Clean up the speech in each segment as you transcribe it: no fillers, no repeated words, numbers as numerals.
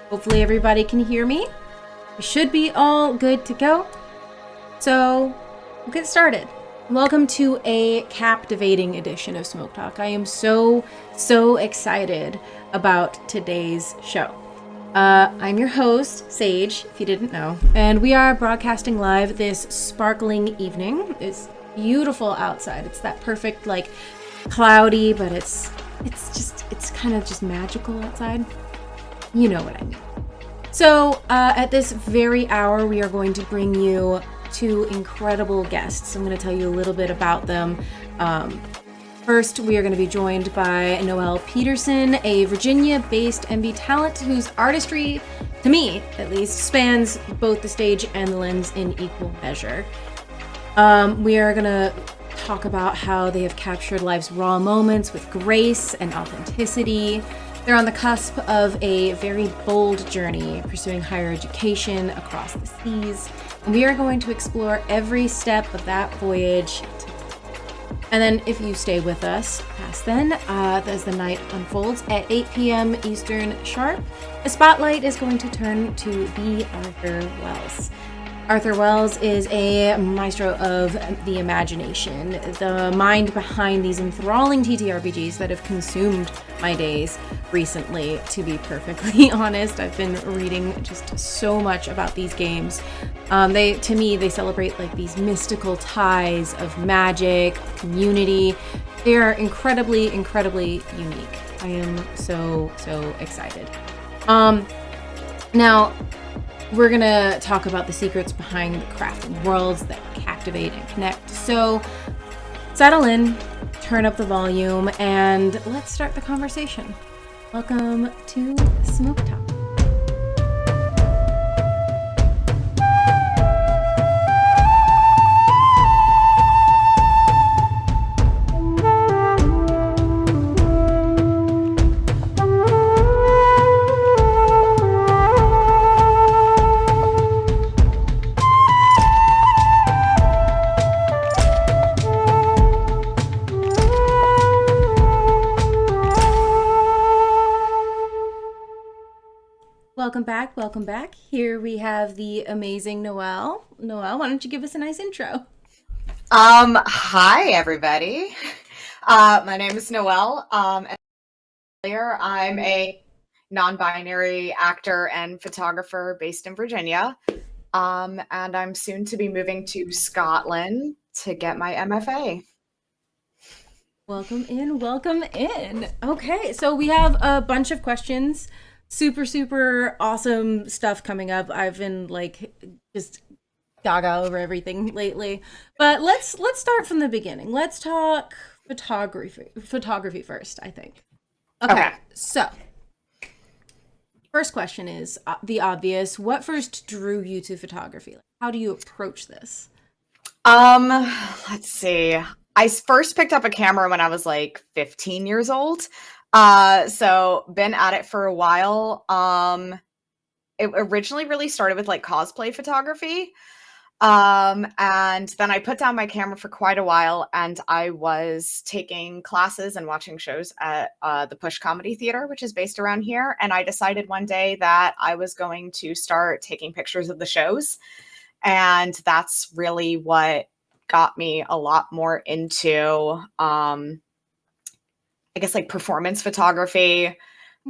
Hopefully everybody can hear me. We should be all good to go. So, we'll get started. Welcome to a captivating edition of Smoke Talk. I am so excited about today's show. I'm your host, Sage, if you didn't know, and we are broadcasting live this sparkling evening. It's beautiful outside. It's that perfect, like, cloudy, but it's kind of just magical outside. You know what I mean. So, at this very hour, we are going to bring you two incredible guests. I'm going to tell you a little bit about them. First, we are going to be joined by Noelle Peterson, a Virginia-based MB talent whose artistry, to me at least, spans both the stage and the lens in equal measure. We are going to talk about how they have captured life's raw moments with grace and authenticity. They're on the cusp of a very bold journey, pursuing higher education across the seas. And we are going to explore every step of that voyage. And then if you stay with us past then, as the night unfolds at 8 p.m. Eastern sharp, the spotlight is going to turn to the Arthur Wells. Arthur Wells is a maestro of the imagination, the mind behind these enthralling TTRPGs that have consumed my days recently, to be perfectly honest. I've been reading just so much about these games. To me, they celebrate like these mystical ties of magic, community. They are incredibly unique. I am so excited. Now, we're gonna talk about the secrets behind the crafting worlds that captivate and connect. So settle in, turn up the volume, and let's start the conversation. Welcome to Smoke Talk. Welcome back. Here we have the amazing Noelle. Noelle, why don't you give us a nice intro? Hi everybody. My name is Noelle. I'm a non-binary actor and photographer based in Virginia. And I'm soon to be moving to Scotland to get my MFA. Welcome in. Okay, so we have a bunch of questions. Super awesome stuff coming up. I've been like just gaga over everything lately. But let's start from the beginning. Let's talk photography first, I think. Okay. So first question is the obvious. What first drew you to photography? How do you approach this? Let's see. I first picked up a camera when I was like 15 years old. So been at it for a while. It originally really started with like cosplay photography. And then I put down my camera for quite a while, and I was taking classes and watching shows at the Push Comedy Theater, which is based around here. And I decided one day that I was going to start taking pictures of the shows. And that's really what got me a lot more into, I guess, like performance photography.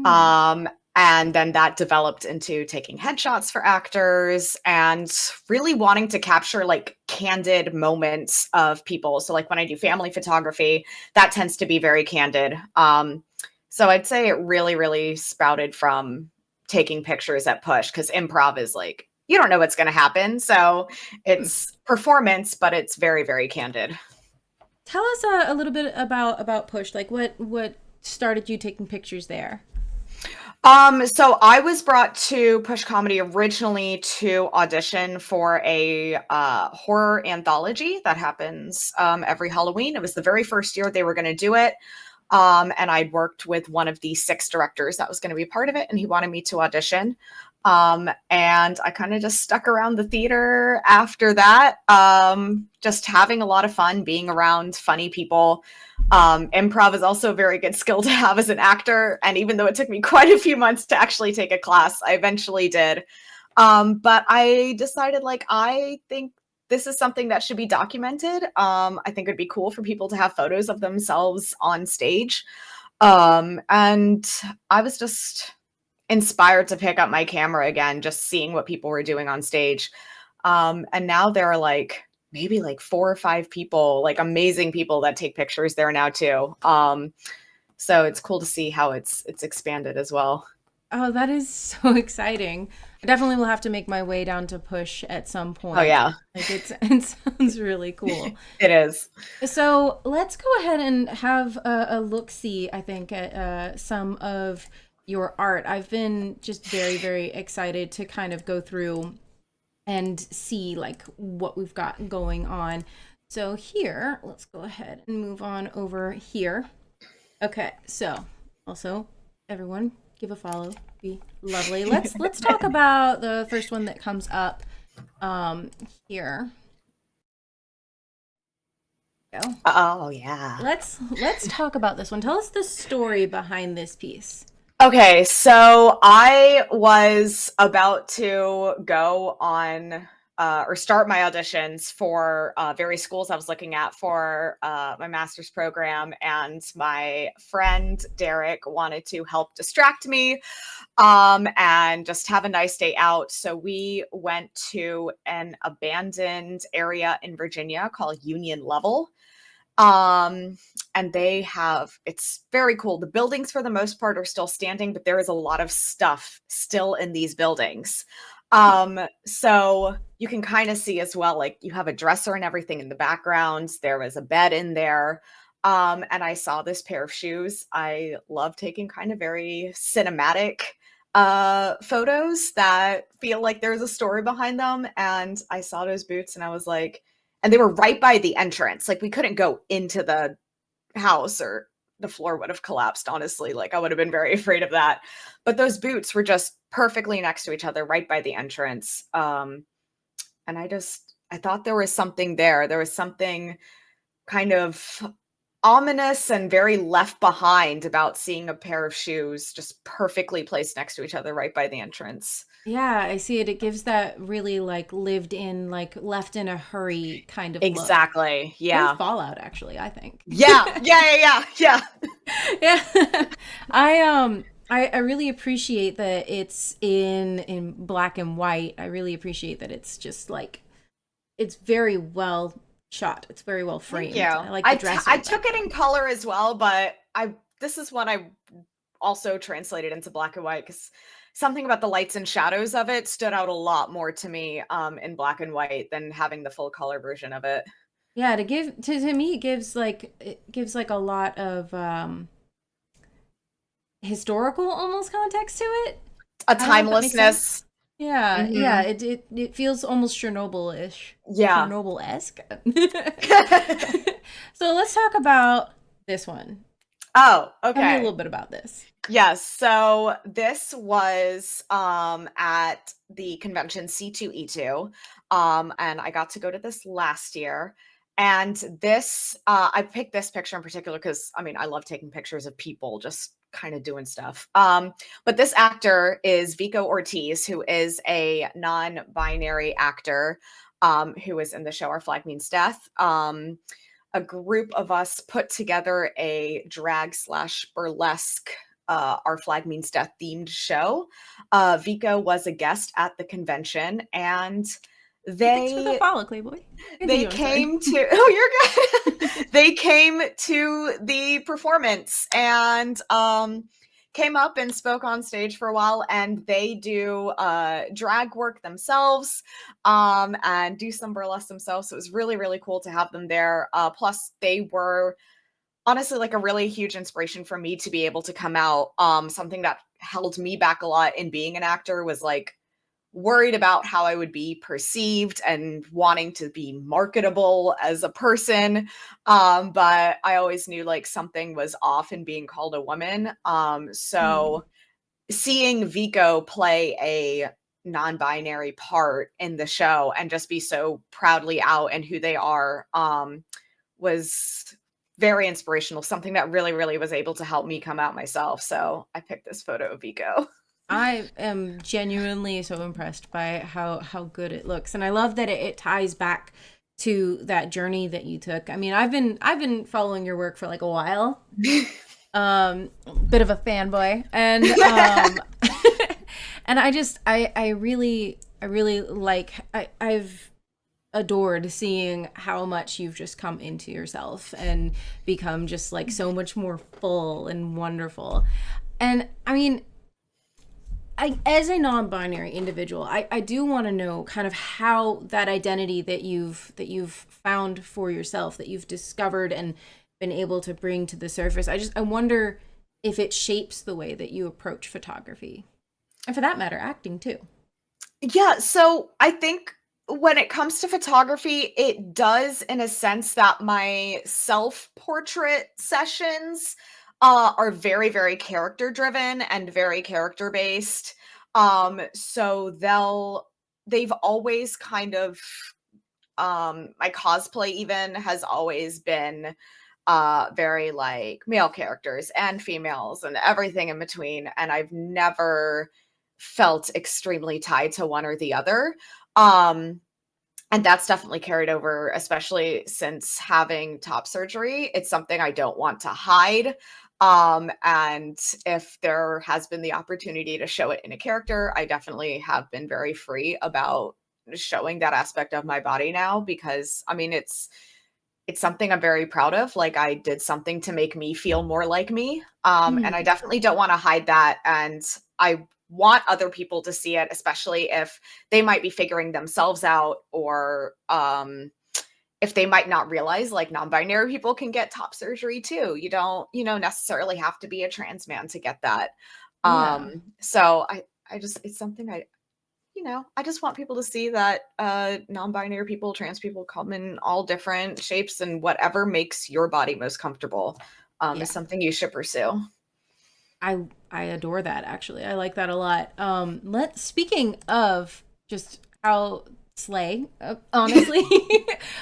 And then that developed into taking headshots for actors and really wanting to capture like candid moments of people. So like when I do family photography, that tends to be very candid. So I'd say it really sprouted from taking pictures at Push, because improv is like, you don't know what's going to happen. So it's performance, but it's very candid. Tell us a little bit about Push. Like what started you taking pictures there? So I was brought to Push Comedy originally to audition for a horror anthology that happens every Halloween. It was the very first year they were going to do it. And I'd worked with one of the 6 directors that was going to be part of it, and he wanted me to audition. And I kind of just stuck around the theater after that, just having a lot of fun being around funny people. Improv is also a very good skill to have as an actor. And even though it took me quite a few months to actually take a class, I eventually did. But I decided, like, I think this is something that should be documented. I think it'd be cool for people to have photos of themselves on stage. And I was just inspired to pick up my camera again, just seeing what people were doing on stage. And now there are like maybe like 4 or 5 people, like amazing people that take pictures there now too. So it's cool to see how it's expanded as well. Oh, that is so exciting. I definitely will have to make my way down to Push at some Oh point. yeah, Like it sounds really cool. it is. So let's go ahead and have a look see, I think, at some of your art. I've been just very, very excited to kind of go through and see like what we've got going on. So here, let's go ahead and move on over here. Okay, so also everyone give a follow. Be lovely. Let's talk about the first one that comes up here. Go. Oh yeah. Let's talk about this one. Tell us the story behind this piece. Okay, so I was about to go on or start my auditions for various schools I was looking at for my master's program, and my friend Derek wanted to help distract me and just have a nice day out. So we went to an abandoned area in Virginia called Union Level. um and they have, it's very cool. The buildings for the most part are still standing, but there is a lot of stuff still in these buildings. So you can kind of see as well, like you have a dresser and everything in the background. There was a bed in there. And I saw this pair of shoes. I love taking kind of very cinematic photos that feel like there's a story behind them, and I saw those boots and I was like, and they were right by the entrance. Like we couldn't go into the house or the floor would have collapsed, honestly. Like I would have been very afraid of that. But those boots were just perfectly next to each other right by the entrance. And I thought there was something there. There was something kind of ominous and very left behind about seeing a pair of shoes just perfectly placed next to each other right by the entrance. Yeah, I see it. It gives that really like lived in, like left in a hurry kind of look. Exactly. Very Yeah. Fallout, actually, I think. Yeah. Yeah. Yeah. Yeah. Yeah. Yeah. I really appreciate that it's in black and white. I really appreciate that it's just like it's very well shot. It's very well Thank framed. you. I like the dresser in I the took it background. in color as well, but I this is what I also translated into black and white because something about the lights and shadows of it stood out a lot more to me in black and white than having the full color version of it. Yeah, to me it gives like a lot of historical almost context to it. A I don't know if that makes sense. timelessness. Yeah, yeah, Hmm. it feels almost Chernobyl-ish. Yeah. Chernobyl-esque. So let's talk about this one. Oh, Tell me a okay. little bit about this. Yes, so this was at the convention C2E2. And I got to go to this last year. And this I picked this picture in particular because I mean I love taking pictures of people just kind of doing stuff. But this actor is Vico Ortiz, who is a non-binary actor who is in the show Our Flag Means Death. A group of us put together a drag slash burlesque Our Flag Means Death themed show. Vico was a guest at the convention, and Hey, thanks for the they follow, Playboy. they Continue, I'm sorry. came to oh you're good. They came to the performance and came up and spoke on stage for a while, and they do drag work themselves and do some burlesque themselves. So it was really really cool to have them there. Plus they were honestly like a really huge inspiration for me to be able to come out. Something that held me back a lot in being an actor was like worried about how I would be perceived and wanting to be marketable as a person. But I always knew like something was off in being called a woman. Mm. seeing Vico play a non-binary part in the show and just be so proudly out and who they are, was very inspirational, something that really, really was able to help me come out myself. So I picked this photo of Vico. I am genuinely so impressed by how good it looks, and I love that it ties back to that journey that you took. I mean, I've been following your work for like a while. Bit of a fanboy, and and I really like I've adored seeing how much you've just come into yourself and become just like so much more full and wonderful. And I mean, as a non-binary individual, I do want to know kind of how that identity that you've found for yourself, that you've discovered and been able to bring to the surface. I wonder if it shapes the way that you approach photography, and for that matter, acting too. Yeah, so I think when it comes to photography, it does in a sense that my self-portrait sessions are very, very character driven and very character based. So they've always kind of my cosplay even has always been very like male characters and females and everything in between, and I've never felt extremely tied to one or the other. um and that's definitely carried over, especially since having top surgery. It's something I don't want to hide. And if there has been the opportunity to show it in a character, I definitely have been very free about showing that aspect of my body now, because I mean it's something I'm very proud of. Like, I did something to make me feel more like me. And I Mm, definitely don't want to hide that. And I want other people to see it, especially if they might be figuring themselves out, or if they might not realize like non-binary people can get top surgery too. You don't, necessarily have to be a trans man to get that. yeah. So I just, it's something I just want people to see that non-binary people, trans people come in all different shapes, and whatever makes your body most comfortable is Yeah. something you should pursue. I adore that actually. I like that a lot. Let Speaking of just how slay, honestly,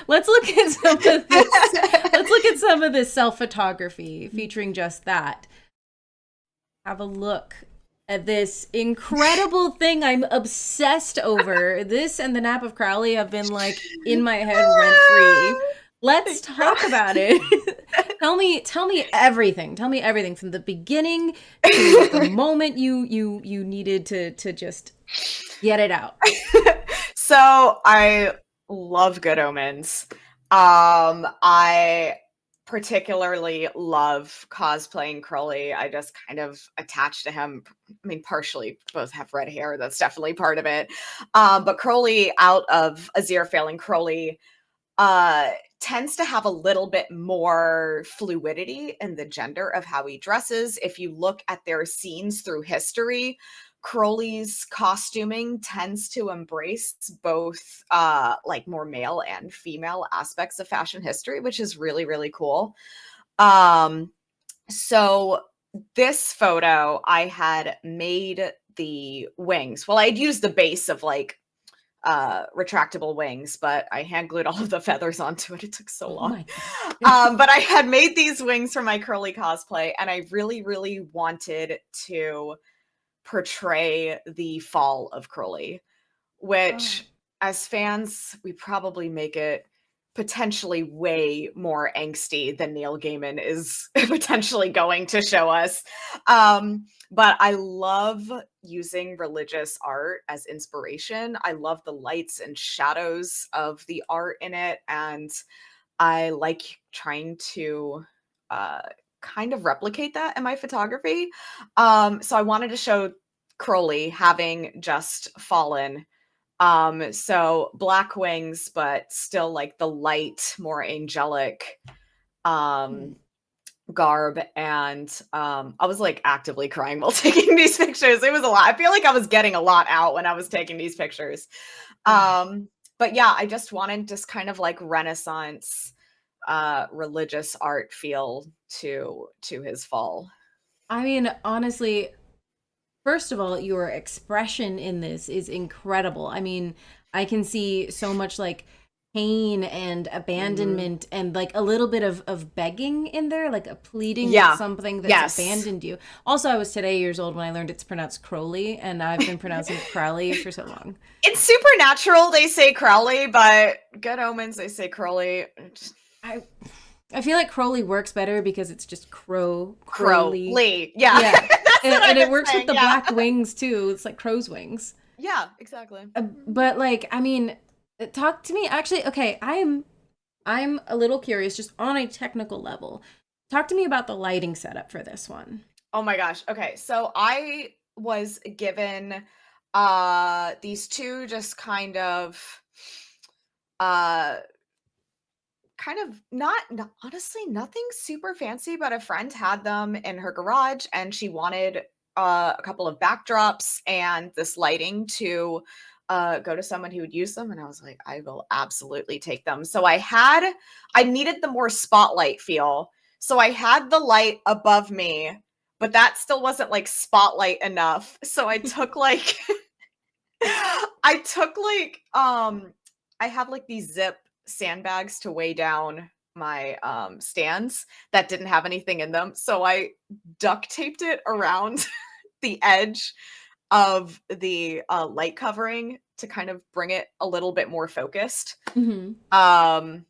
let's look at some of this. Let's look at some of this self photography featuring just that. Have a look at this incredible thing I'm obsessed over. This and the Nap of Crowley have been like in my head rent free. Let's Thank you. talk about it. Tell me everything. Tell me everything from the beginning to the moment you needed to just get it out. So I love Good Omens. I particularly love cosplaying Crowley. I just kind of attached to him. I mean, partially both have red hair. That's definitely part of it. But Crowley, out of Azir failing Crowley, uh tends to have a little bit more fluidity in the gender of how he dresses. If you look at their scenes through history, Crowley's costuming tends to embrace both like more male and female aspects of fashion history, which is really, really cool. um so this photo, I had made the wings. Well, I'd used the base of like retractable wings, but I hand glued all of the feathers onto it. It took so Oh long. my god. But I had made these wings for my curly cosplay, and I really, really wanted to portray the fall of Crowley, Oh, which as fans, we probably make it potentially way more angsty than Neil Gaiman is potentially going to show us. But I love using religious art as inspiration. I love the lights and shadows of the art in it, and I like trying to uh, kind of replicate that in my photography. So I wanted to show Crowley having just fallen. So black wings, but still like the light, more angelic um hmm. garb. And I was like actively crying while taking these pictures. It was a lot. I feel like I was getting a lot out when I was taking these pictures. Yeah. But yeah, I just wanted just kind of like Renaissance religious art feel to his fall. I mean, honestly, First of all, your expression in this is incredible. I mean, I can see so much like pain and Mhm. abandonment and like a little bit of begging in there, like a pleading with Yeah. something that's Yes. abandoned you. Also, I was today years old when I learned it's pronounced Crowley, and I've been pronouncing it Crowley for so long. It's supernatural, they say Crowley, but Good Omens, they say Crowley. I I feel like Crowley works better because it's just Crowley. Crowley. Yeah. Yeah. That's what And I've it been works with saying. the Yeah. black wings too. It's like crow's wings. Yeah, exactly. But like, I mean, talk to me. Actually, okay, I'm a little curious just on a technical level. Talk to me about the lighting setup for this one. Oh my gosh. Okay. So I was given these two just uh kind of not honestly nothing super fancy, but a friend had them in her garage and she wanted a couple of backdrops and this lighting to go to someone who would use them, and I was like, I will absolutely take them. So I needed the more spotlight feel. So I had the light above me, but that still wasn't like spotlight enough. So I took like I took like I have like these zip sandbags to weigh down my stands that didn't have anything in them. So I duct taped it around the edge of the light covering to kind of bring it a little bit more focused. Hmm. Um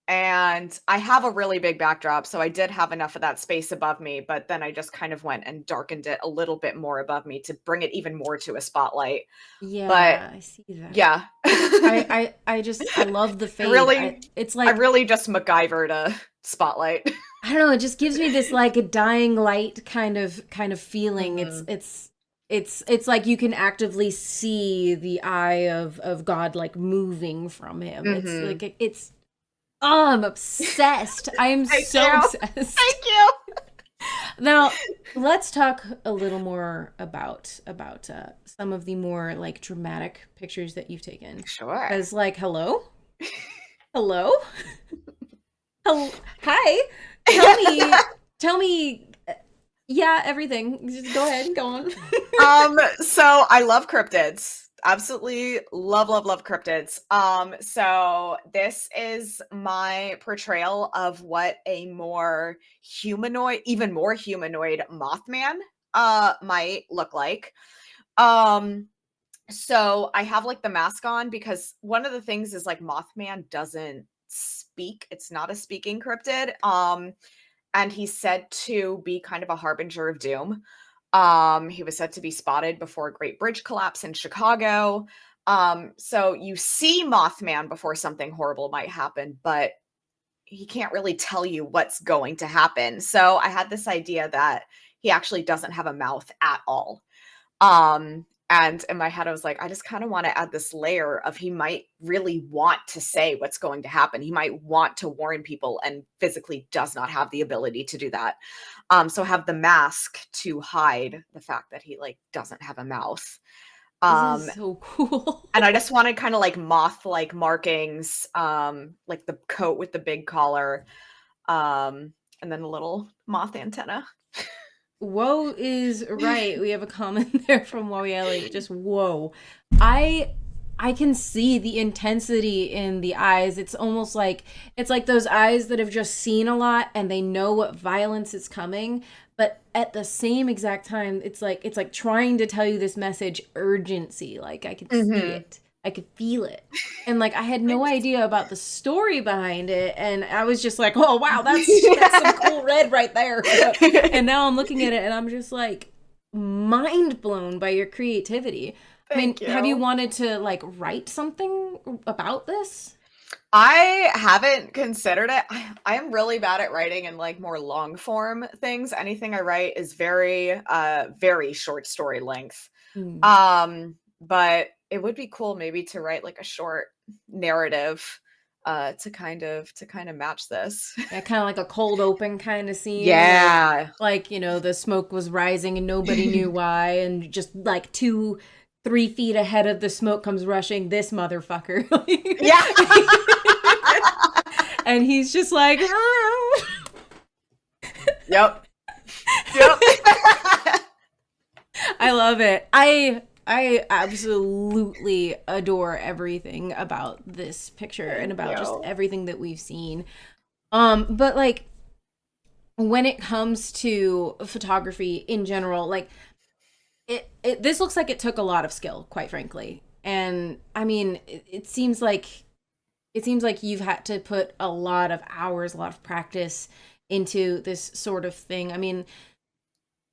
and I have a really big backdrop, so I did have enough of that space above me, but then I just kind of went and darkened it a little bit more above me to bring it even more to a spotlight. But Yeah, I see that. yeah. I I love the fade. really It's I like, really just MacGyvered a spotlight. I don't know, it just gives me this like a dying light kind of feeling. Mhm. It's like you can actively see the eye of God like moving from him. It's Mhm. like it's oh, I'm obsessed. I am Thank so you. obsessed. Thank you. Now, let's talk a little more about some of the more like dramatic pictures that you've taken. Sure. Because like, hello, hi, tell me, yeah, everything. Just go ahead, go on. So I love cryptids. Absolutely love, love, love cryptids. So this is my portrayal of what a more humanoid, even more humanoid Mothman might look like. Um, so I have like the mask on because one of the things is like Mothman doesn't speak. It's not a speaking cryptid. And he's said to be kind of a harbinger of doom. He was said to be spotted before a great bridge collapse in Chicago. So you see Mothman before something horrible might happen, but he can't really tell you what's going to happen. So I had this idea that he actually doesn't have a mouth at all. And in my head, I was like, I just kind of want to add this layer of he might really want to say what's going to happen. He might want to warn people and physically does not have the ability to do that. So have the mask to hide the fact that he like doesn't have a mouth. This Um, is so cool. and I just wanted kind of like moth like markings, like the coat with the big collar, and then a little moth antenna. Whoa is right. We have a comment there from Woyeli. Just whoa. I I can see the intensity in the eyes. It's like those eyes that have just seen a lot and they know what violence is coming, but at the same exact time it's like trying to tell you this message urgency. Like I could see Hmm. it. I could feel it. And like I had no Thanks. idea about the story behind it and I was just like, "Oh wow, that's some cool red right there." And now I'm looking at it and I'm just like mind blown by your creativity. I mean, Thank have you you. wanted to like write something about this? I haven't considered it. I am really bad at writing in like more long form things. Anything I write is very short story length. Hmm. But it would be cool maybe to write like a short narrative to kind of match this. Yeah, kind of like a cold open kind of scene where Yeah. like, you know, the smoke was rising and nobody knew why and just like 3 feet ahead of the smoke comes rushing this motherfucker. Yeah. And he's just like Yep. Yep. I love it. I absolutely adore everything about this picture and Thank about just you. everything that we've seen. But like when it comes to photography in general, like it this looks like it took a lot of skill, quite frankly. And I mean, it seems like you've had to put a lot of hours, a lot of practice into this sort of thing. I mean,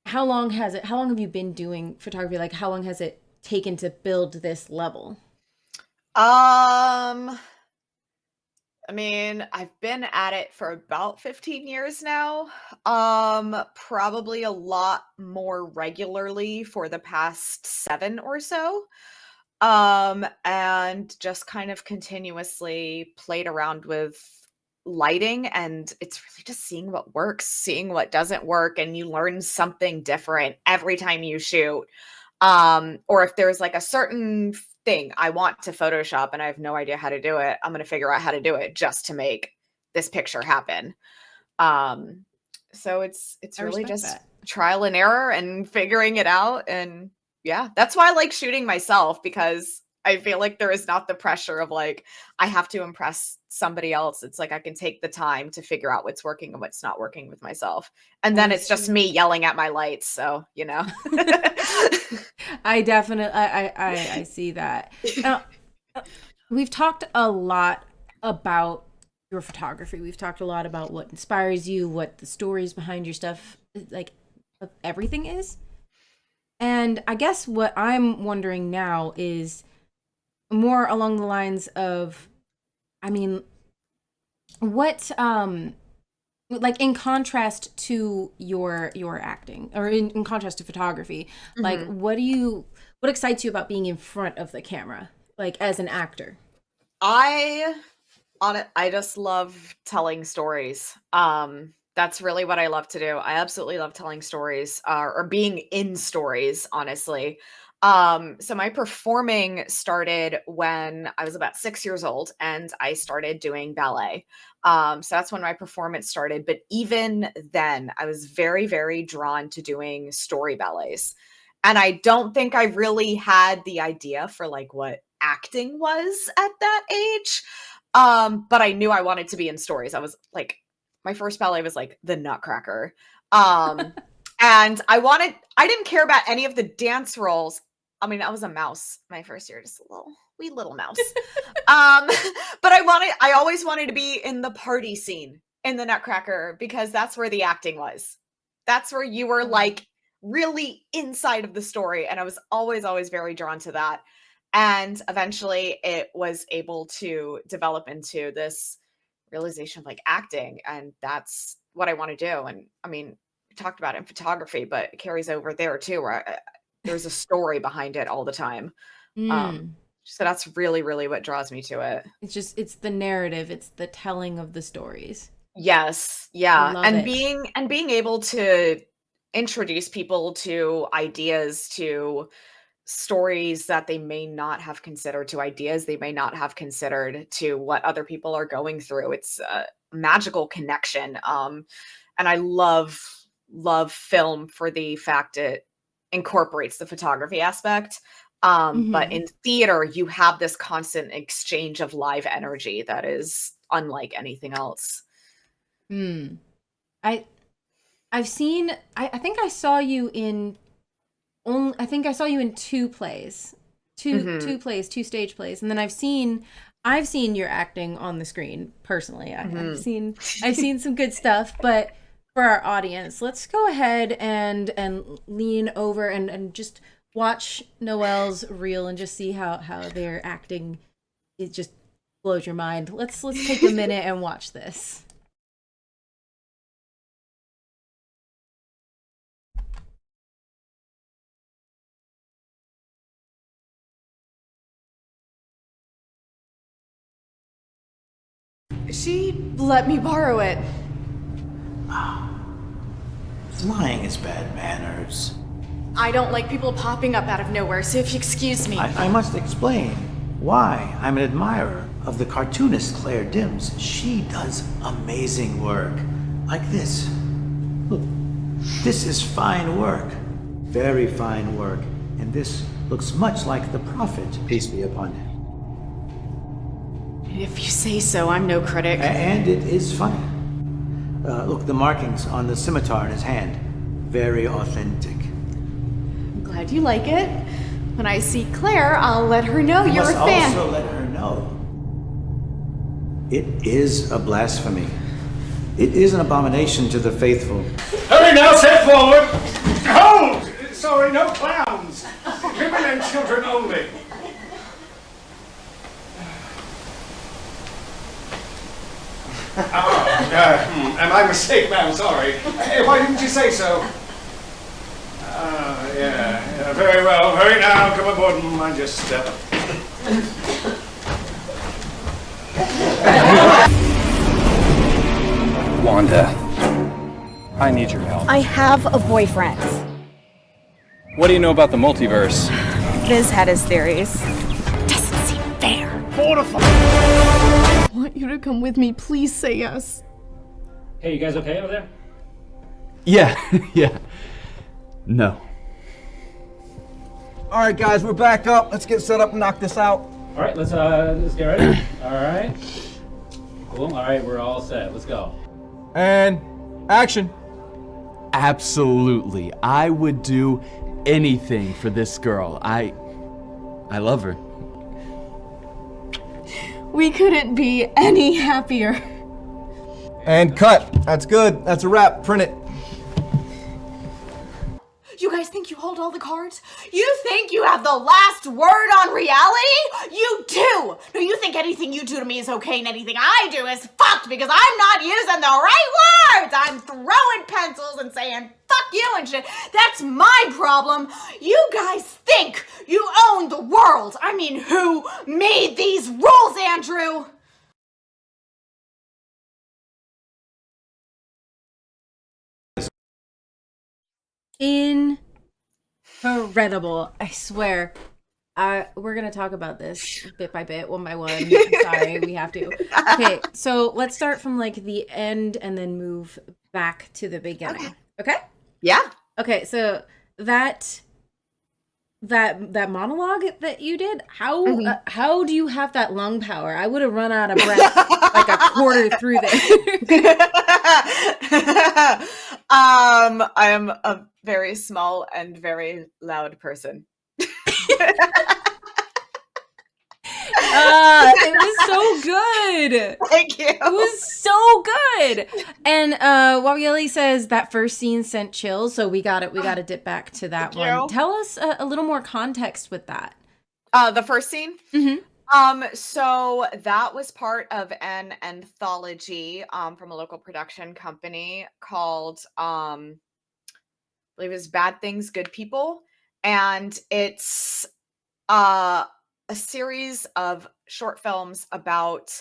how long have you been doing photography? Like how long has it taken to build this level? Um, I mean, I've been at it for about 15 years now. Probably a lot more regularly for the past 7 or so. And just kind of continuously played around with lighting, and it's really just seeing what works, seeing what doesn't work, and you learn something different every time you shoot. Or if there's like a certain thing I want to Photoshop and I have no idea how to do it, I'm going to figure out how to do it just to make this picture happen. Um, so it's I really respect just that. trial and error and figuring it out. And yeah, that's why I like shooting myself, because I feel like there is not the pressure of like I have to impress somebody else. It's like I can take the time to figure out what's working and what's not working with myself. And That then is it's just true. me yelling at my lights, so, you know. I definitely I see that. Now, we've talked a lot about your photography. We've talked a lot about what inspires you, what the stories behind your stuff, like everything is. And I guess what I'm wondering now is more along the lines of, I mean, what like in contrast to your acting or in contrast to photography, like Mhm. what excites you about being in front of the camera, like as an actor? I I just love telling stories. That's really what I love to do. I absolutely love telling stories, or being in stories, honestly. So my performing started when I was about 6 years old, and I started doing ballet. So that's when my performance started. But even then, I was very, very drawn to doing story ballets. And I don't think I really had the idea for like what acting was at that age. But I knew I wanted to be in stories. I was like, my first ballet was like The Nutcracker. Um, and I didn't care about any of the dance roles. I mean, I was a mouse my first year, just a little wee little mouse. Um, but I always wanted to be in the party scene in The Nutcracker, because that's where the acting was. That's where you were Oh. like really inside of the story. And I was always, always very drawn to that. And eventually it was able to develop into this realization of like acting. And that's what I want to do. And I mean, we talked about it in photography, but it carries over there too, where there's a story behind it all the time. Um, Mm. so that's really, really what draws me to it. It's the narrative, it's the telling of the stories. Yes, I yeah, love it. and being able to introduce people to ideas, to stories that they may not have considered, to ideas they may not have considered, to what other people are going through. It's a magical connection. And I love film for the fact it incorporates the photography aspect. But Hmm. in theater, you have this constant exchange of live energy that is unlike anything else. Mm. I I've seen I think I saw you in only I think I saw you in two plays. Mhm, Two plays, two stage plays. And then I've seen your acting on the screen personally. mhm. I've seen some good stuff, but for our audience, let's go ahead and lean over and just watch Noelle's reel and just see how their acting it just blows your mind. Let's take a minute and watch this. She let me borrow it. Lying is bad manners. I don't like people popping up out of nowhere, so if you excuse me. I must explain why I'm an admirer of the cartoonist Claire Dims. She does amazing work. Like this. Look, this is fine work. Very fine work, and this looks much like the Prophet, peace be upon him. If you say so, I'm no critic. And it is funny. Look, the markings on the scimitar in his hand. Very authentic. I'm glad you like it. When I see Claire, I'll let her know you're a fan. You must also let her know. It is a blasphemy. It is an abomination to the faithful. Hurry now, step forward! Hold! Sorry, no clowns. Women and children only. My mistake, ma'am, sorry. Why didn't you say so? Yeah, very well. Hurry now, come aboard and mind your step. Wanda, I need your help. I have a boyfriend. What do you know about the multiverse? Viz had his theories. Doesn't seem fair. I want you to come with me. Please say yes. Hey, you guys okay over there? Yeah, yeah. No. All right, guys, we're back up. Let's get set up and knock this out. All right, let's get ready. All right. Cool. All right, we're all set. Let's go. And action. Absolutely. I would do anything for this girl. I love her. We couldn't be any happier. And cut. That's good. That's a wrap. Print it. You guys think you hold all the cards? You think you have the last word on reality? You do! No, you think anything you do to me is okay and anything I do is fucked because I'm not using the right words! I'm throwing pencils and saying fuck you and shit. That's my problem. You guys think you own the world. I mean, who made these rules, Andrew? Incredible. I swear. We're going to talk about this bit by bit, one by one. I'm sorry, we have to. Okay, so let's start from like the end and then move back to the beginning. Okay? Yeah. Okay, so that monologue that you did, how do you have that lung power? I would have run out of breath like a quarter through there. I am a very small and very loud person. It was so good. Thank you. It was so good. And Wawieli says that first scene sent chills, so we got to dip back to that one. You. Tell us a little more context with that. The first scene? Mm-hmm. So that was part of an anthology from a local production company called I believe it was Bad Things, Good People. And it's a series of short films about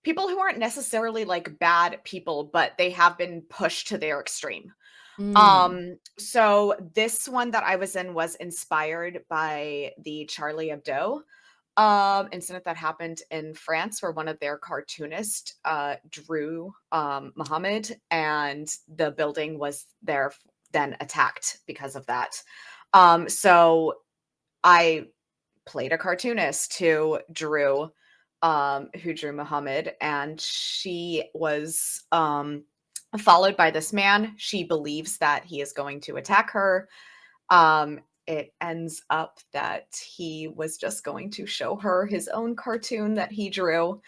people who aren't necessarily like bad people, but they have been pushed to their extreme. So this one that I was in was inspired by the Charlie Hebdo incident that happened in France, where one of their cartoonists drew Muhammad, and the building was there then attacked because of that. So I played a cartoonist who drew Muhammad, and she was followed by this man. She believes that he is going to attack her. It ends up that he was just going to show her his own cartoon that he drew.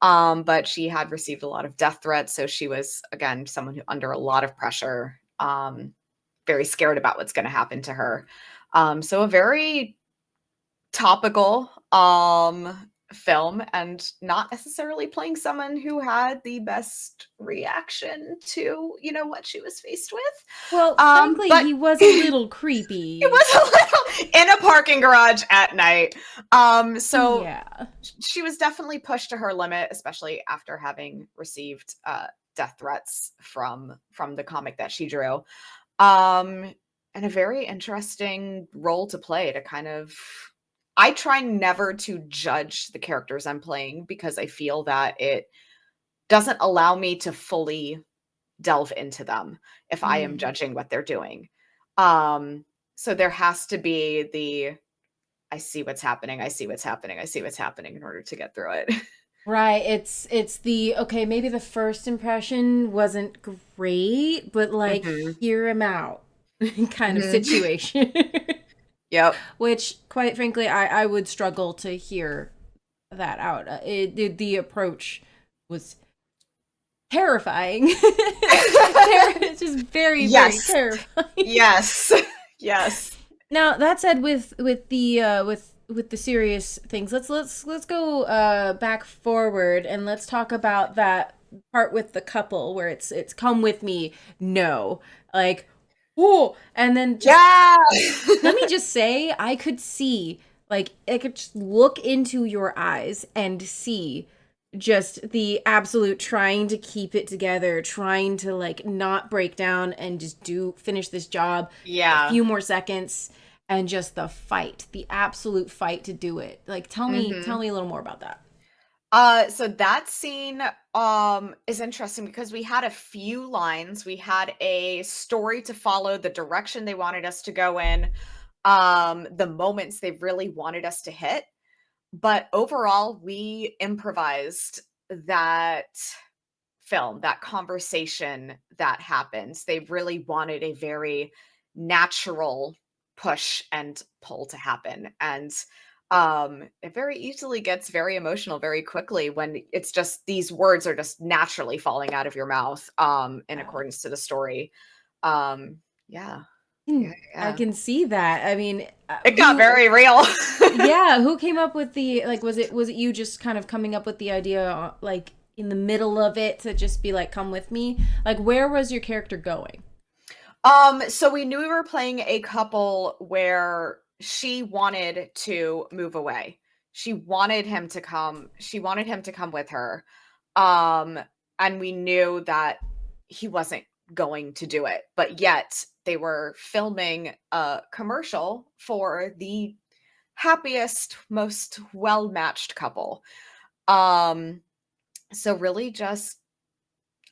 But she had received a lot of death threats. So she was, again, someone who under a lot of pressure, very scared about what's going to happen to her. So a very topical film, and not necessarily playing someone who had the best reaction to, what she was faced with. Well, frankly, he was a little creepy. He was a little in a parking garage at night. So yeah, she was definitely pushed to her limit, especially after having received death threats from the comic that she drew. And a very interesting role to play, to kind of, I try never to judge the characters I'm playing, because I feel that it doesn't allow me to fully delve into them if I am judging what they're doing. So there has to be the I see what's happening, I see what's happening, I see what's happening in order to get through it. Right. It's the okay, maybe the first impression wasn't great, but like Mhm. hear him out kind of Mhm. situation. Yep. Which quite frankly I would struggle to hear that out. The approach was terrifying. It's just very, very Yes. terrifying. Yes. Yes. Now that said, with the serious things, let's go back forward and let's talk about that part with the couple where it's come with me, no, like, oh, and then just Yeah. let me just say, I could see, like, I could just look into your eyes and see just the absolute trying to keep it together, trying to like not break down and just finish this job a Yeah. few more seconds, and just the fight, the absolute fight to do it. Like, tell me Mhm. a little more about that. So that scene is interesting because we had a few lines. We had a story to follow, the direction they wanted us to go in, the moments they really wanted us to hit. But overall, we improvised that film, that conversation that happens. They really wanted a very natural push and pull to happen. And it very easily gets very emotional very quickly when it's just these words are just naturally falling out of your mouth in Wow. accordance to the story. Um yeah. Yeah, I yeah. can see that. I mean, It got very real. yeah, who came up with the, like, was it you just kind of coming up with the idea, like in the middle of it, to just be like, come with me? Like, where was your character going? So we knew we were playing a couple where she wanted to move away. She wanted him to come with her. Um, and we knew that he wasn't going to do it, but yet they were filming a commercial for the happiest, most well-matched couple. Um, so really just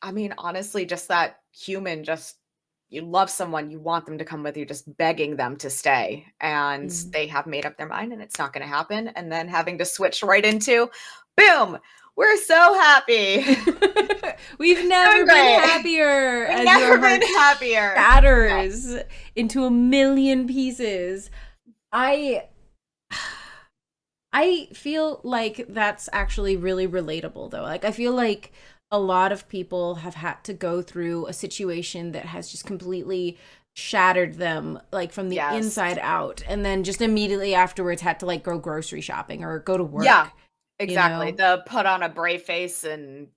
I mean, honestly, just that human, just you love someone, you want them to come with you, just begging them to stay. And Mm. they have made up their mind and it's not going to happen. And then having to switch right into, boom, we're so happy. We've never Doing been great. happier. We've As never your been heart happier. Yeah. shatters into a million pieces. I I feel like that's actually really relatable though. Like, I feel like a lot of people have had to go through a situation that has just completely shattered them, like from the Yes. inside out, and then just immediately afterwards had to like go grocery shopping or go to Yeah, work, you exactly. know? The put on a brave face and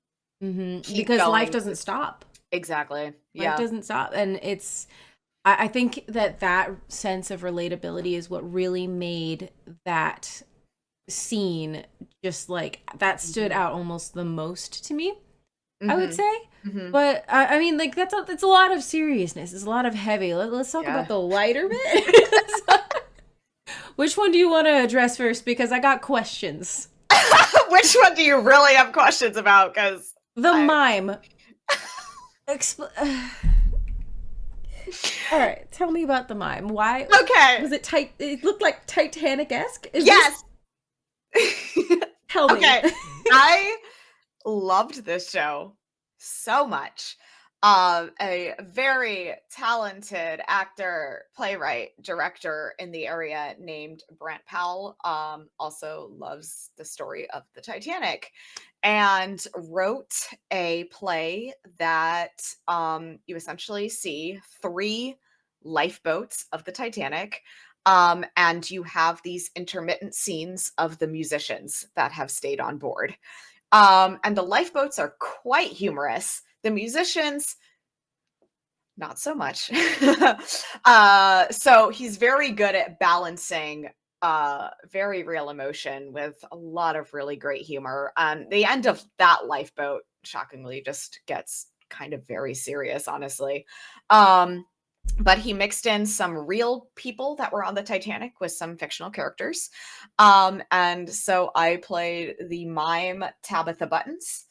keep Because life going. doesn't stop. Exactly. Life Yeah. doesn't stop. And I think that sense of relatability is what really made that scene just like that stood Mhm. out almost the most to me, I would Mhm. say. Mhm. But I mean, like, that's a lot of seriousness. It's a lot of heavy. Let's talk Yeah. about the lighter bit. Which one do you want to address first? Because I got questions. Which one do you really have questions about? Because The I mime. All right, tell me about the mime. Why okay. was it tight? It looked like Titanic-esque. Is this? Yes. Tell me. Okay. I loved this show so much. A very talented actor, playwright, director in the area named Brant Powell also loves the story of the Titanic and wrote a play that you essentially see three lifeboats of the Titanic. And you have these intermittent scenes of the musicians that have stayed on board. And the lifeboats are quite humorous. The musicians, not so much. So he's very good at balancing very real emotion with a lot of really great humor. The end of that lifeboat, shockingly, just gets kind of very serious, honestly. Um, but he mixed in some real people that were on the Titanic with some fictional characters. And so I played the mime Tabitha Buttons,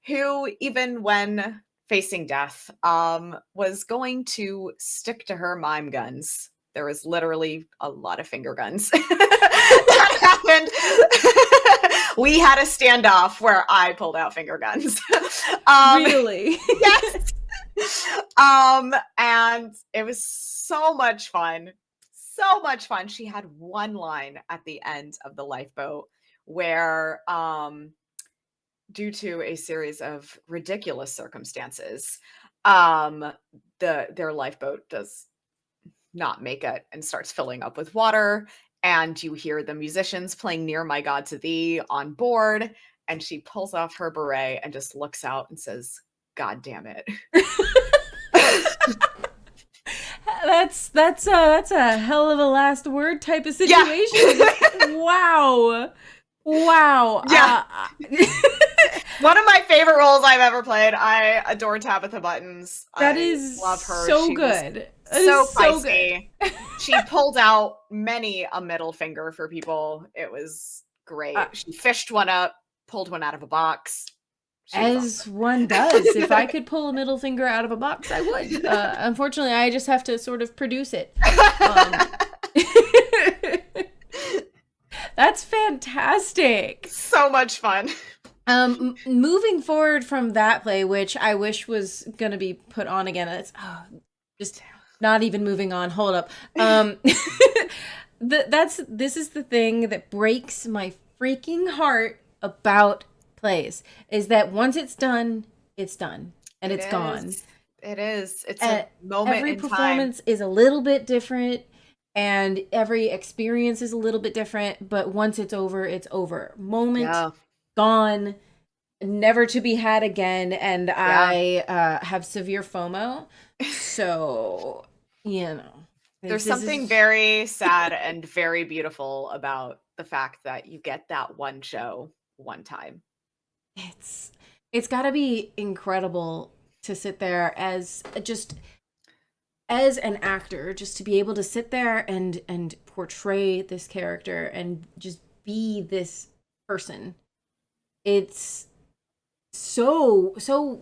who, even when facing death, was going to stick to her mime guns there was literally a lot of finger guns that happened. We had a standoff where I pulled out finger guns. Really? Yes. And it was so much fun. So much fun. She had one line at the end of the lifeboat where, due to a series of ridiculous circumstances, their lifeboat does not make it and starts filling up with water. And you hear the musicians playing Near My God to Thee on board. And she pulls off her beret and just looks out and says, "God damn it." That's a hell of a last word type of situation. Yeah. Wow. Yeah. One of my favorite roles I've ever played. I adore Tabitha Buttons. That I is love her. So She good. was so feisty. She pulled out many a middle finger for people. It was great. She fished one up, pulled one out of a box. As one does. If I could pull a middle finger out of a box, I would. Unfortunately, I just have to sort of produce it. That's fantastic. So much fun. Moving forward from that play, which I wish was going to be put on again. It's just not even moving on. Hold up. This is the thing that breaks my freaking heart about plays, is that once it's done, and it's gone. It is. It's a moment every in performance time. is a little bit different, and every experience is a little bit different, but once it's over. Moment gone, never to be had again. And I have severe FOMO, so there's something very sad and very beautiful about the fact that you get that one show one time. It's got to be incredible to sit there as an actor, just to be able to sit there and portray this character and just be this person. It's so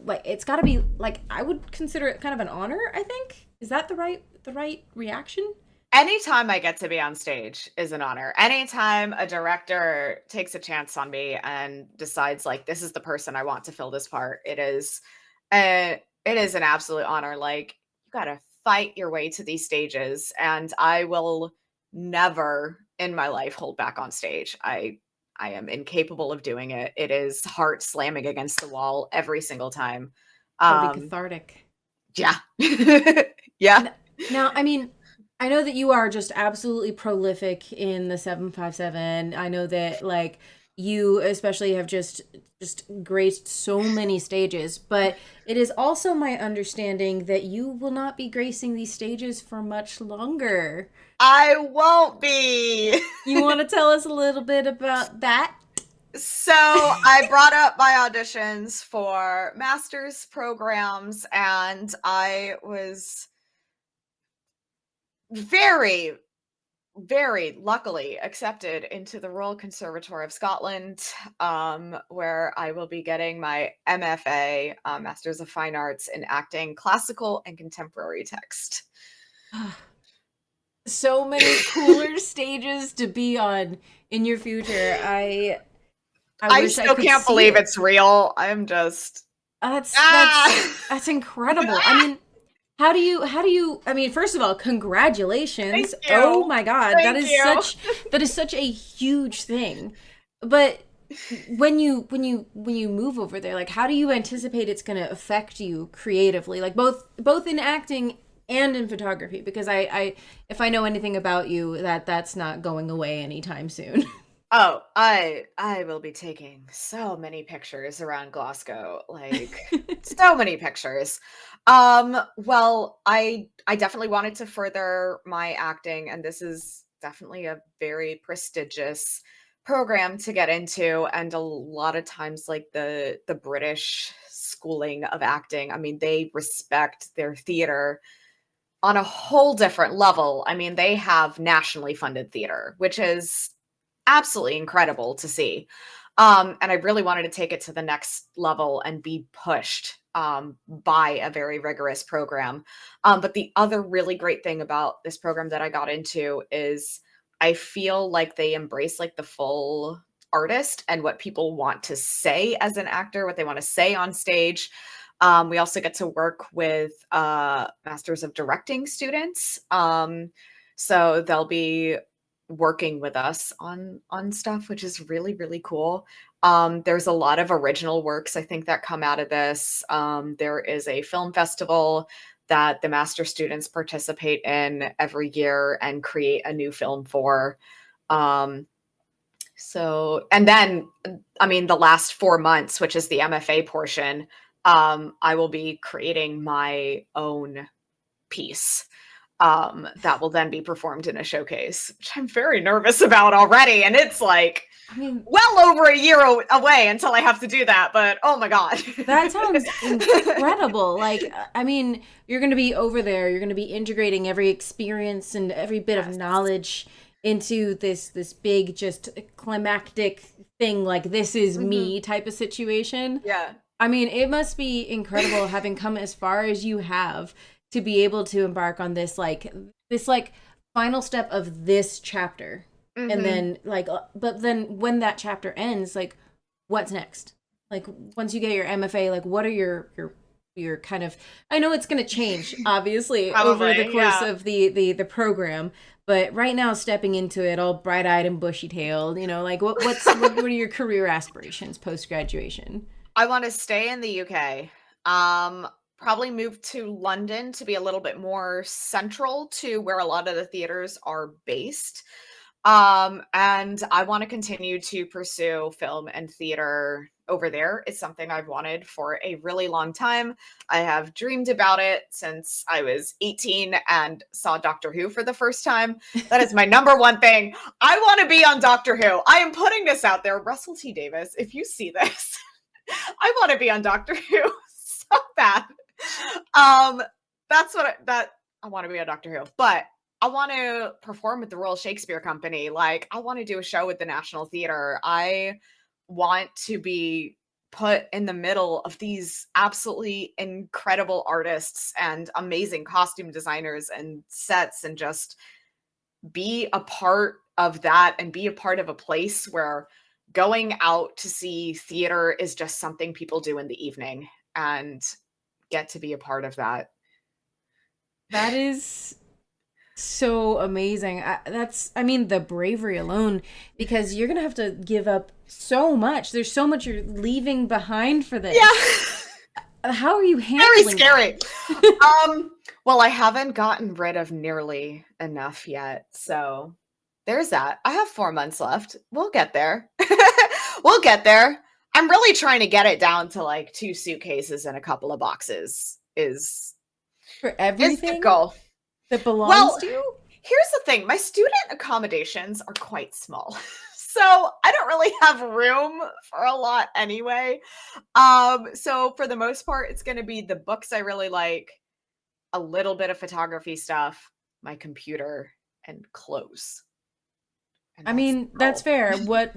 like, it's got to be like, I would consider it kind of an honor, I think. Is that the right reaction? Anytime I get to be on stage is an honor. Anytime a director takes a chance on me and decides, like, this is the person I want to fill this part, it is an absolute honor. Like, you got to fight your way to these stages, and I will never in my life hold back on stage. I am incapable of doing it. It is heart slamming against the wall every single time. It'll be cathartic. Yeah. Yeah. Now, I mean, I know that you are just absolutely prolific in the 757. I know that, like, you especially have just graced so many stages, but it is also my understanding that you will not be gracing these stages for much longer. I won't be. You want to tell us a little bit about that? So I brought up my auditions for master's programs, and I was very, very luckily accepted into the Royal Conservatoire of Scotland, where I will be getting my MFA, Masters of Fine Arts in Acting, Classical and Contemporary Text. So many cooler stages to be on in your future. I still can't believe it's real. I'm just that's incredible. I mean, how do you, I mean, first of all, congratulations. Oh my God. That is such a huge thing. But when you move over there, like, how do you anticipate it's going to affect you creatively? Like, both in acting and in photography, because I if I know anything about you, that's not going away anytime soon. Oh, I will be taking so many pictures around Glasgow, like so many pictures. Well, I definitely wanted to further my acting, and this is definitely a very prestigious program to get into, and a lot of times, like, the British schooling of acting, I mean, they respect their theater on a whole different level. I mean, they have nationally funded theater, which is absolutely incredible to see. And I really wanted to take it to the next level and be pushed by a very rigorous program. But the other really great thing about this program that I got into is I feel like they embrace like the full artist and what people want to say as an actor, what they want to say on stage. We also get to work with Masters of Directing students. So they'll be working with us on stuff, which is really, really cool. There's a lot of original works, I think, that come out of this. There is a film festival that the master students participate in every year and create a new film for. And then, I mean, the last 4 months, which is the MFA portion, I will be creating my own piece that will then be performed in a showcase, which I'm very nervous about already. And it's like, I mean, well over a year away until I have to do that. But oh my God. That sounds incredible. Like, I mean, you're going to be over there. You're going to be integrating every experience and every bit of knowledge into this big, just climactic thing. Like, this is me type of situation. Yeah. I mean, it must be incredible having come as far as you have to be able to embark on this final step of this chapter. And then but then when that chapter ends, like, what's next? Like, once you get your MFA, like, what are your kind of, I know it's going to change obviously over the course of the program, but right now stepping into it all bright-eyed and bushy-tailed, you know, like what are your career aspirations post-graduation? I want to stay in the UK. Probably move to London to be a little bit more central to where a lot of the theaters are based. And I want to continue to pursue film and theater over there. It's something I've wanted for a really long time. I have dreamed about it since I was 18 and saw Doctor Who for the first time. That is my number one thing. I want to be on Doctor Who. I am putting this out there. Russell T. Davis, if you see this, I want to be on Doctor Who so bad. That's what I want to be on Doctor Who, but I want to perform with the Royal Shakespeare Company. Like, I want to do a show with the National Theatre. I want to be put in the middle of these absolutely incredible artists and amazing costume designers and sets and just be a part of that and be a part of a place where going out to see theater is just something people do in the evening and get to be a part of that. That is so amazing. I mean, the bravery alone, because you're gonna have to give up so much. There's so much you're leaving behind for this. Yeah. How are you handling Very scary. Well, I haven't gotten rid of nearly enough yet, so there's that. I have 4 months left. We'll get there. We'll get there. I'm really trying to get it down to like 2 suitcases and a couple of boxes is for everything the goal that belongs to you? Here's the thing. My student accommodations are quite small. So I don't really have room for a lot anyway. So for the most part, it's going to be the books I really like, a little bit of photography stuff, my computer, and clothes. I mean, that's fair. What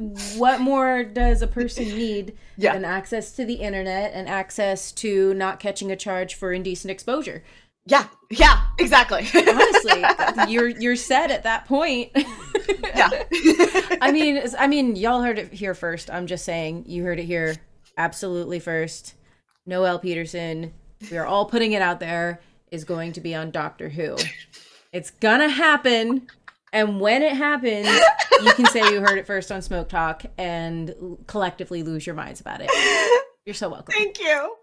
more does a person need than access to the internet and access to not catching a charge for indecent exposure? Yeah, exactly. Honestly, you're set at that point. Yeah. I mean, y'all heard it here first. I'm just saying, you heard it here absolutely first. Noelle Peterson, we are all putting it out there, is going to be on Doctor Who. It's gonna happen. And when it happens, you can say you heard it first on Smoke Talk and collectively lose your minds about it. You're so welcome. Thank you.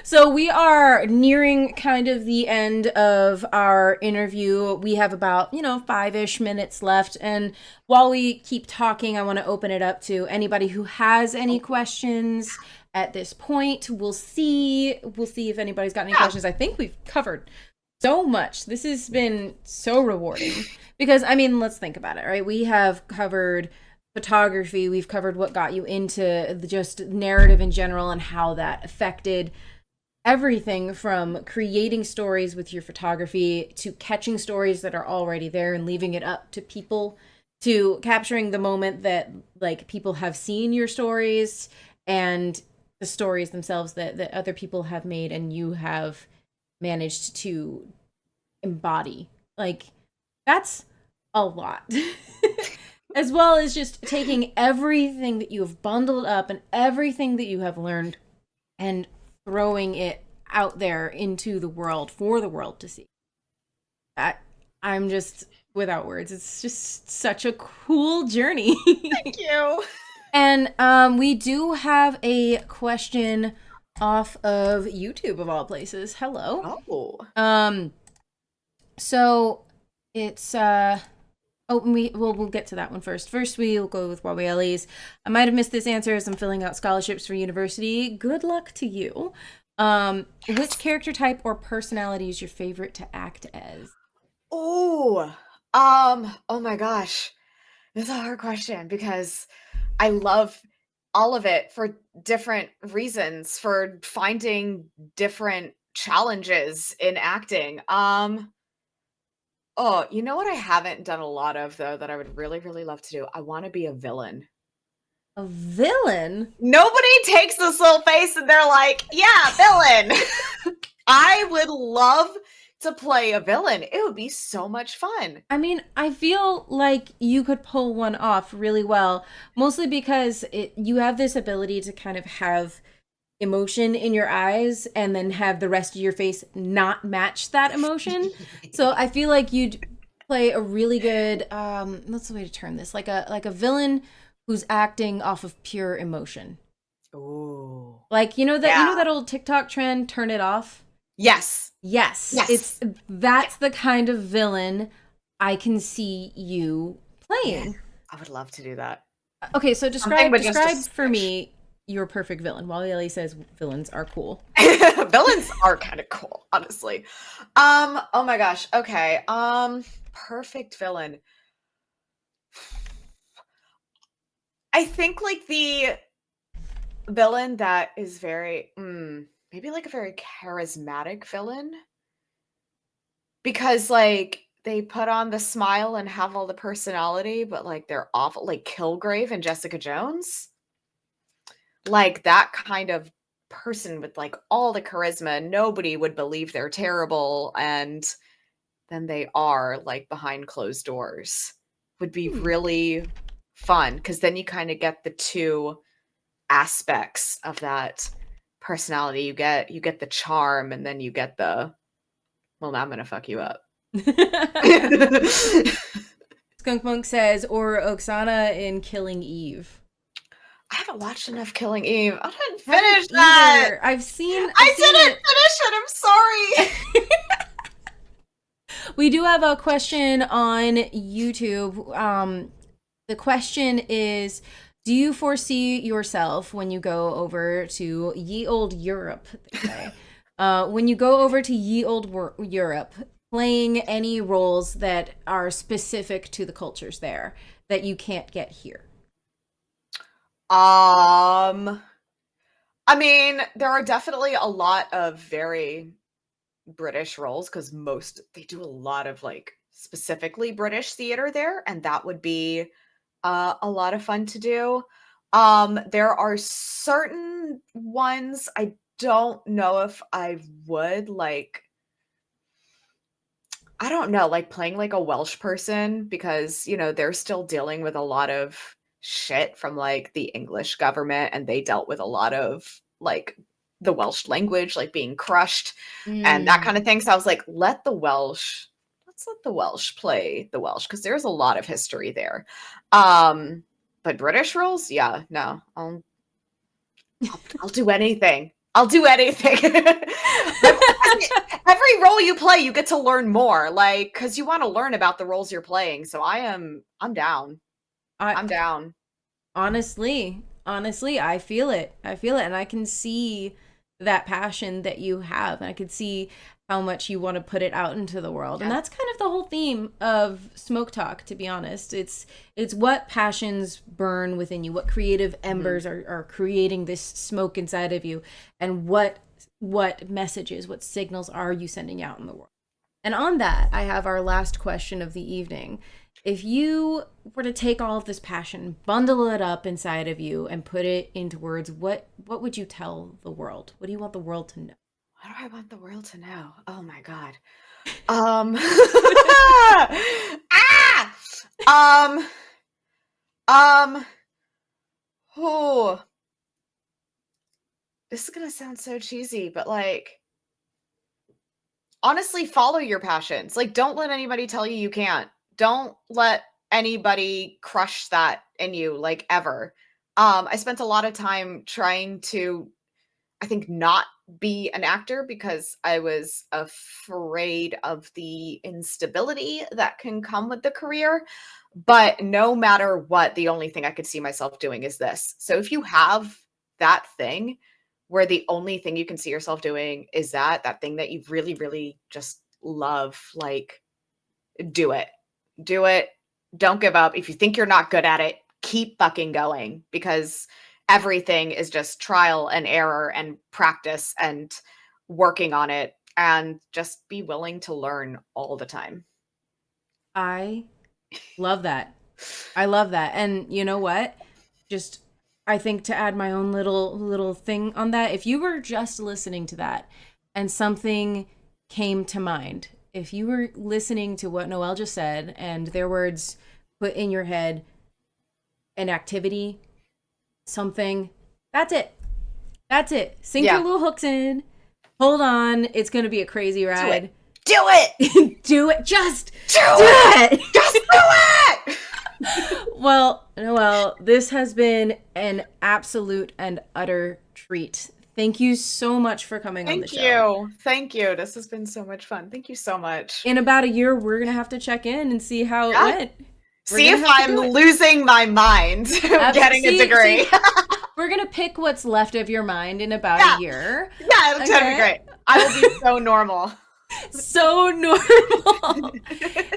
So we are nearing kind of the end of our interview. We have about, 5-ish minutes left. And while we keep talking, I want to open it up to anybody who has any questions at this point. We'll see if anybody's got any questions. I think we've covered so much. This has been so rewarding because, I mean, let's think about it, right? We have covered photography. We've covered what got you into just narrative in general and how that affected everything from creating stories with your photography to catching stories that are already there and leaving it up to people, to capturing the moment that like people have seen your stories and the stories themselves that other people have made and you have managed to embody. Like, that's a lot. As well as just taking everything that you have bundled up and everything that you have learned and throwing it out there into the world for the world to see. I'm just without words. It's just such a cool journey. Thank you. And we do have a question off of YouTube of all places. Hello. Oh. So it's we'll get to that one first. First, we'll go with Wawieli's. I might have missed this answer as I'm filling out scholarships for university. Good luck to you. Which character type or personality is your favorite to act as? Oh my gosh. This is a hard question because I love all of it for different reasons, for finding different challenges in acting. Oh, you know what I haven't done a lot of though that I would really, really love to do? I want to be a villain. A villain? Nobody takes this little face and they're like, yeah, villain. I would love to play a villain. It would be so much fun. I mean, I feel like you could pull one off really well, mostly because you have this ability to kind of have emotion in your eyes and then have the rest of your face not match that emotion. So I feel like you'd play a really good what's the way to term this? Like a villain who's acting off of pure emotion. Ooh. Like, you know that old TikTok trend, turn it off? Yes. That's the kind of villain I can see you playing. Yes. I would love to do that. Okay, so describe for me your perfect villain. While Ellie says villains are cool. Villains are kind of cool, honestly. Oh my gosh. Okay. Perfect villain. I think like the villain that is very maybe like a very charismatic villain, because like they put on the smile and have all the personality, but like they're awful, like Kilgrave and Jessica Jones. Like that kind of person with like all the charisma, nobody would believe they're terrible, and then they are like behind closed doors. Would be really fun because then you kind of get the two aspects of that personality. You get the charm, and then you get the, well, now I'm gonna fuck you up. Skunk Monk says, or Oksana in Killing Eve. I haven't watched enough Killing Eve. I didn't finish that. I didn't finish it. I'm sorry. We do have a question on YouTube. The question is, do you foresee yourself when you go over to ye old Europe? When you go over to ye old Europe, playing any roles that are specific to the cultures there that you can't get here? I mean, there are definitely a lot of very British roles because they do a lot of like specifically British theater there, and that would be a lot of fun to do. There are certain ones I don't know if I would like. I don't know, like playing like a Welsh person, because they're still dealing with a lot of shit from like the English government, and they dealt with a lot of like the Welsh language like being crushed and that kind of thing. So I was like, let's let the Welsh play the Welsh, because there's a lot of history there. But British roles, yeah, no, I'll do anything. I'll do anything. Every role you play, you get to learn more, like, because you want to learn about the roles you're playing. So I'm down. I'm down. Honestly, I feel it. And I can see that passion that you have. And I can see how much you want to put it out into the world. Yeah. And that's kind of the whole theme of Smoke Talk, to be honest. It's what passions burn within you, what creative embers are creating this smoke inside of you, and what messages, what signals are you sending out in the world. And on that, I have our last question of the evening. If you were to take all of this passion, bundle it up inside of you, and put it into words, what would you tell the world? What do you want the world to know? What do I want the world to know? Oh my God. Um, ah! Oh, this is gonna sound so cheesy, but like, honestly, follow your passions. Like, don't let anybody tell you can't. Don't let anybody crush that in you, like, ever. I spent a lot of time trying to, I think, not be an actor because I was afraid of the instability that can come with the career. But no matter what, the only thing I could see myself doing is this. So if you have that thing where the only thing you can see yourself doing is that thing that you really, really just love, like, do it. Do it. Don't give up. If you think you're not good at it, keep fucking going, because everything is just trial and error and practice and working on it, and just be willing to learn all the time. I love that. I love that. And you know what? Just, I think, to add my own little thing on that, if you were just listening to that and something came to mind, if you were listening to what Noelle just said and their words put in your head an activity, something, that's it. That's it. Sink your little hooks in. Hold on. It's going to be a crazy ride. Do it. Do it. Just do it. Just do it. Well, Noelle, this has been an absolute and utter treat. Thank you so much for coming on the show. Thank you. This has been so much fun. Thank you so much. In about a year, we're going to have to check in and see how it went. See if I'm losing my mind getting a degree. We're going to pick what's left of your mind in about a year. Yeah, it's going to be great. I will be so normal. So normal.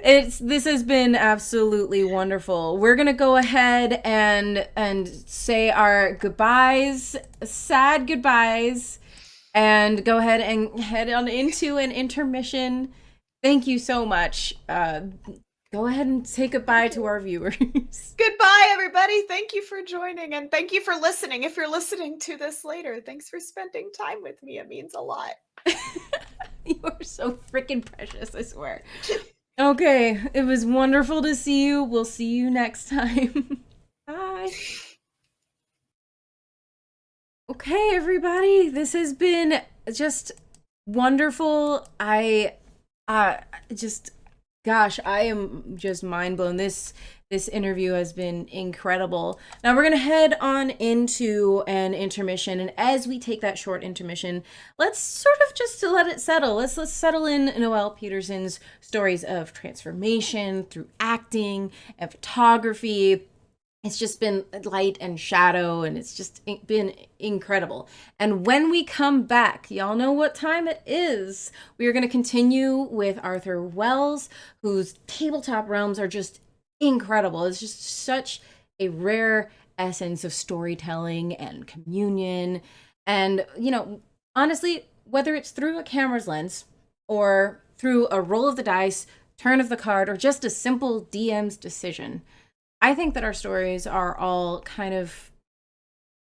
This has been absolutely wonderful. We're gonna go ahead and say our goodbyes, sad goodbyes, and go ahead and head on into an intermission. Thank you so much. Go ahead and say goodbye to our viewers. Goodbye, everybody. Thank you for joining, and thank you for listening. If you're listening to this later, thanks for spending time with me. It means a lot. You are so freaking precious, I swear. Okay, it was wonderful to see you. We'll see you next time. Bye. Okay, everybody, this has been just wonderful. I am just mind blown. This interview has been incredible. Now we're gonna head on into an intermission, and as we take that short intermission, let's sort of just to let it settle. Let's settle in Noelle Peterson's stories of transformation through acting and photography. It's just been light and shadow, and it's just been incredible. And when we come back, y'all know what time it is. We are going to continue with Arthur Wells, whose tabletop realms are just incredible. It's just such a rare essence of storytelling and communion. And, you know, honestly, whether it's through a camera's lens or through a roll of the dice, turn of the card, or just a simple DM's decision, I think that our stories are all kind of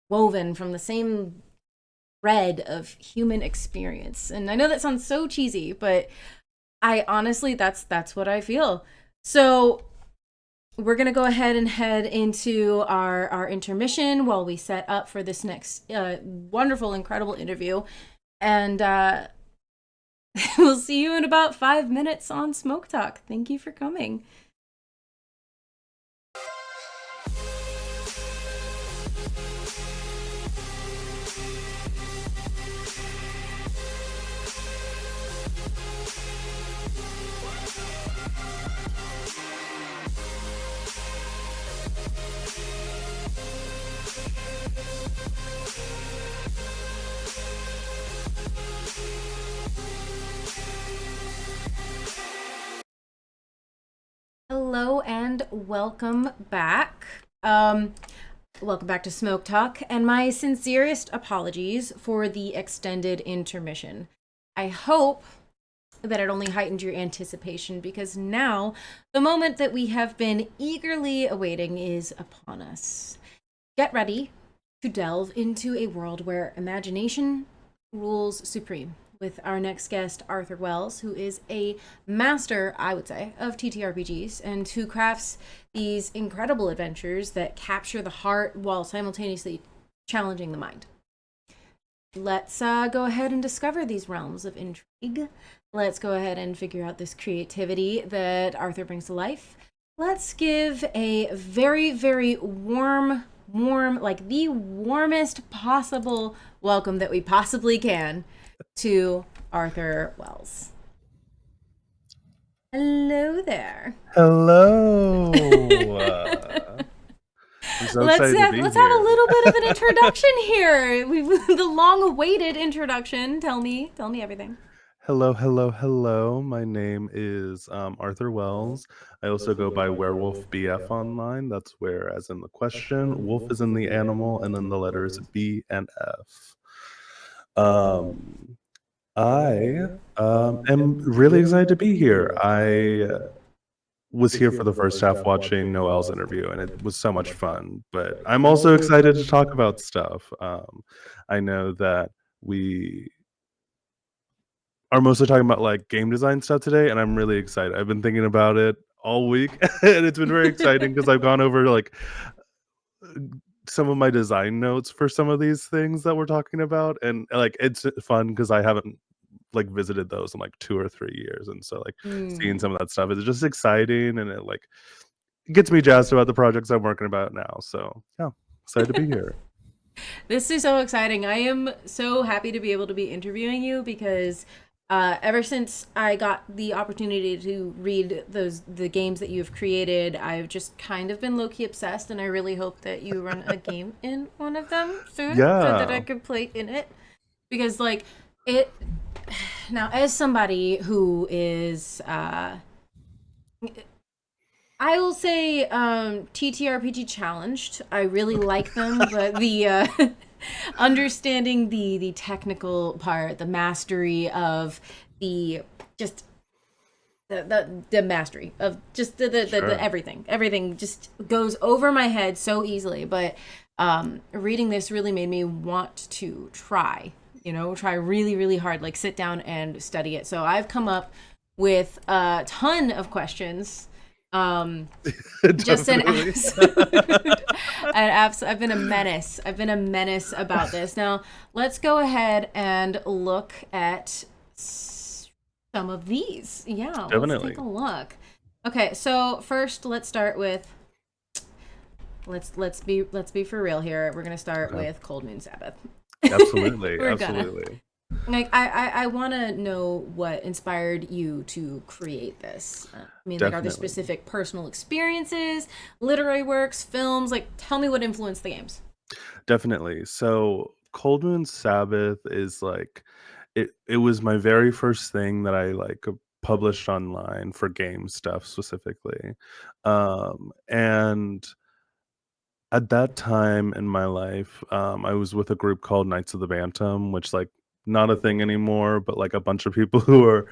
woven from the same thread of human experience. And I know that sounds so cheesy, but I honestly, that's what I feel. So we're going to go ahead and head into our intermission while we set up for this next wonderful, incredible interview. And we'll see you in about 5 minutes on Smoke Talk. Thank you for coming. Hello and welcome back. Welcome back to Smoke Talk, and my sincerest apologies for the extended intermission. I hope that it only heightened your anticipation, because now the moment that we have been eagerly awaiting is upon us. Get ready to delve into a world where imagination rules supreme with our next guest, Arthur Wells, who is a master, I would say, of TTRPGs and who crafts these incredible adventures that capture the heart while simultaneously challenging the mind. Let's go ahead and discover these realms of intrigue. Let's go ahead and figure out this creativity that Arthur brings to life. Let's give a very, very warm, like the warmest possible welcome that we possibly can to Arthur Wells. Hello there. Hello. I'm so let's excited have to be let's here. have a little bit of an introduction here. The long-awaited introduction. Tell me everything. Hello. My name is Arthur Wells. I also go by Werewolf BF online. That's where, as in the question, wolf is in the animal, and then the letters B and F. I am really excited to be here. I was here for the first half watching Noelle's interview, and it was so much fun. But I'm also excited to talk about stuff. I know that we are mostly talking about like game design stuff today, and I'm really excited. I've been thinking about it all week, and it's been very exciting because I've gone over like some of my design notes for some of these things that we're talking about, and like it's fun because I haven't like visited those in like 2 or 3 years, and so like seeing some of that stuff is just exciting, and it like gets me jazzed about the projects I'm working about now. So yeah, excited to be here. This is so exciting. I am so happy to be able to be interviewing you because ever since I got the opportunity to read the games that you've created, I've just kind of been low-key obsessed, and I really hope that you run a game in one of them soon so that I could play in it. Because like it now, as somebody who is I will say TTRPG challenged. I really like them, but the understanding the technical part, the mastery of the just the mastery of just the everything just goes over my head so easily. But reading this really made me want to try really, really hard, like sit down and study it. So I've come up with a ton of questions. Just an I've been a menace. I've been a menace about this. Now, let's go ahead and look at some of these. Yeah, Definitely. Let's take a look. Okay, so first let's start with let's be for real here. We're gonna start with Cold Moon Sabbath. Absolutely. Absolutely. Like I want to know what inspired you to create this. I mean, like, are there specific personal experiences, literary works, films? Like, tell me what influenced the games. Definitely. So Cold Moon Sabbath is like it was my very first thing that I like published online for game stuff specifically. And at that time in my life, I was with a group called Knights of the Bantam, which like not a thing anymore, but like a bunch of people who are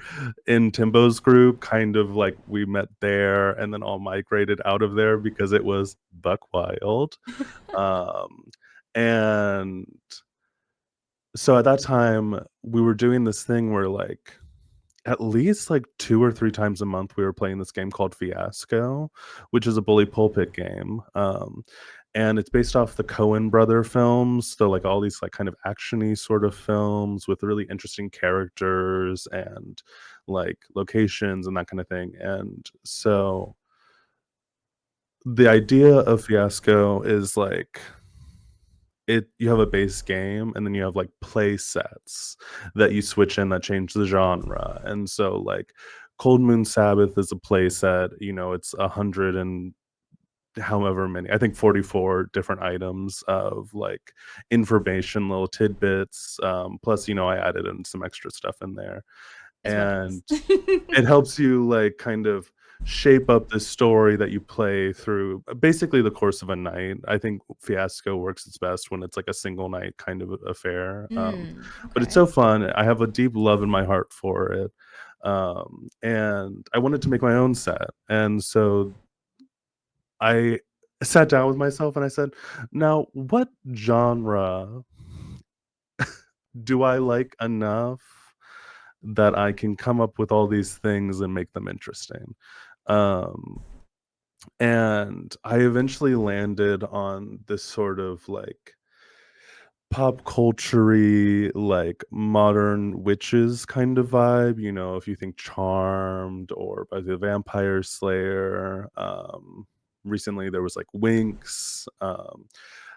in Timbo's group, kind of like we met there and then all migrated out of there because it was buck wild. And so at that time we were doing this thing where like at least like 2 or 3 times a month we were playing this game called Fiasco, which is a bully pulpit game. And it's based off the Coen brother films, so like all these like kind of actiony sort of films with really interesting characters and like locations and that kind of thing. And so the idea of Fiasco is like you have a base game and then you have like play sets that you switch in that change the genre. And so like Cold Moon Sabbath is a play set, it's 100 and however many, I think 44 different items of like information, little tidbits, plus I added in some extra stuff in there, and it helps you like kind of shape up the story that you play through basically the course of a night. I think Fiasco works its best when it's like a single night kind of affair. But it's so fun. I have a deep love in my heart for it. And I wanted to make my own set, and so I sat down with myself and I said, now what genre do I like enough that I can come up with all these things and make them interesting? Um, and I eventually landed on this sort of like pop culture like modern witches kind of vibe. You know, if you think Charmed or by the Vampire Slayer. Recently there was like Winx.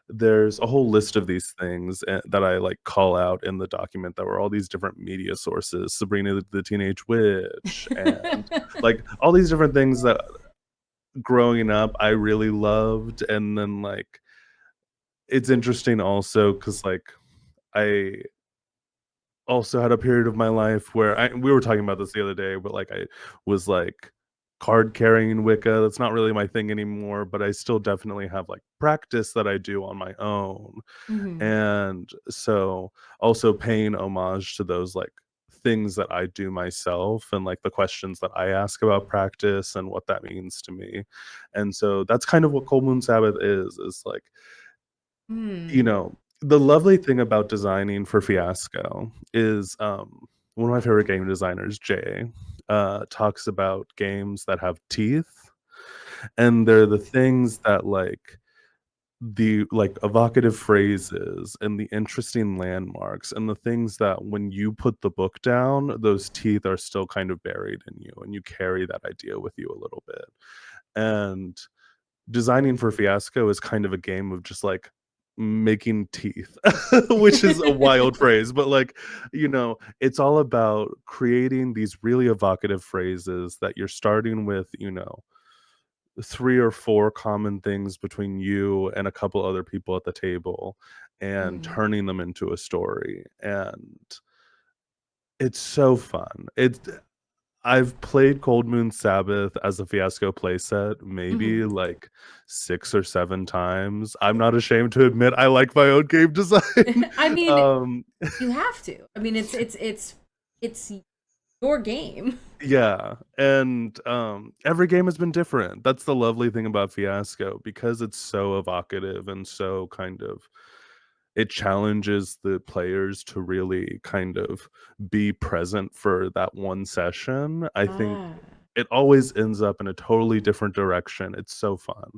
There's a whole list of these things that I like call out in the document that were all these different media sources. Sabrina the Teenage Witch, and like all these different things that growing up I really loved. And then like it's interesting also because like I also had a period of my life where we were talking about this the other day, but like I was like card carrying Wicca. That's not really my thing anymore, but I still definitely have like practice that I do on my own. Mhm. And so also paying homage to those like things that I do myself and like the questions that I ask about practice and what that means to me. And so that's kind of what Cold Moon Sabbath is like, you Hmm. know, the lovely thing about designing for Fiasco is one of my favorite game designers, Jay, talks about games that have teeth, and they're the things that like the like evocative phrases and the interesting landmarks and the things that when you put the book down, those teeth are still kind of buried in you and you carry that idea with you a little bit. And designing for Fiasco is kind of a game of just like making teeth, which is a wild phrase, but like, you know, it's all about creating these really evocative phrases that you're starting with, you know, 3 or 4 common things between you and a couple other people at the table and Mhm. turning them into a story. And it's so fun. I've played Cold Moon Sabbath as a Fiasco playset maybe Mhm. like 6 or 7 times. I'm not ashamed to admit I like my own game design. I mean, Um, you have to. I mean, it's your game. yeah, and every game has been different. That's the lovely thing about Fiasco because it's so evocative and so kind of it challenges the players to really kind of be present for that one session. I think Ah. it always ends up in a totally different direction. It's so fun.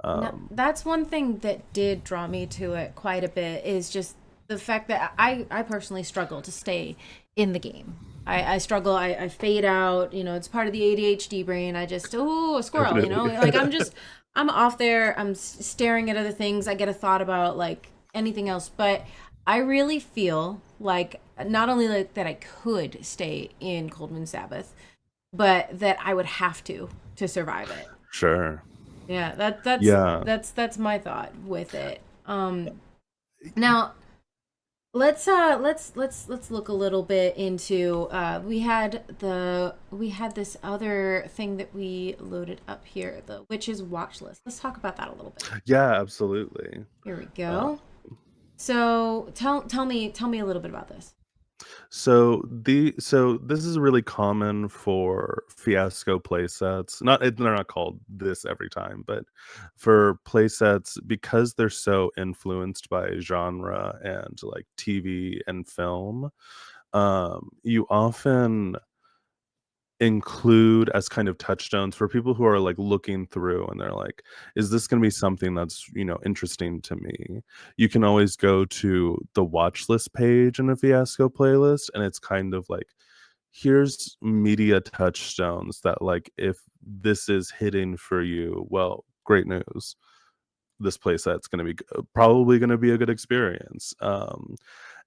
Now, Um, that's one thing that did draw me to it quite a bit is just the fact that I personally struggle to stay in the game. I struggle, I fade out, you know, it's part of the ADHD brain. I just, oh, a squirrel, you know, definitely. like I'm off there, I'm staring at other things. I get a thought about like anything else, but I really feel like not only like that I could stay in Cold Moon Sabbath, but that I would have to survive it. Sure. Yeah, that's Yeah. that's my thought with it. Now let's look a little bit into we had this other thing that we loaded up here, the witches watch list. Let's talk about that a little bit. Yeah, absolutely. Here we Uh, go. So tell me a little bit about this. so this is really common for Fiasco playsets. They're not called this every time, but for playsets because they're so influenced by genre and like TV and film, you often include as kind of touchstones for people who are like looking through and they're like, is this going to be something that's, you know, interesting to me? You can always go to the watch list page in a Fiasco playlist and it's kind of like, here's media touchstones that like if this is hitting for you, well, great news, this playset's going to be probably going to be a good experience.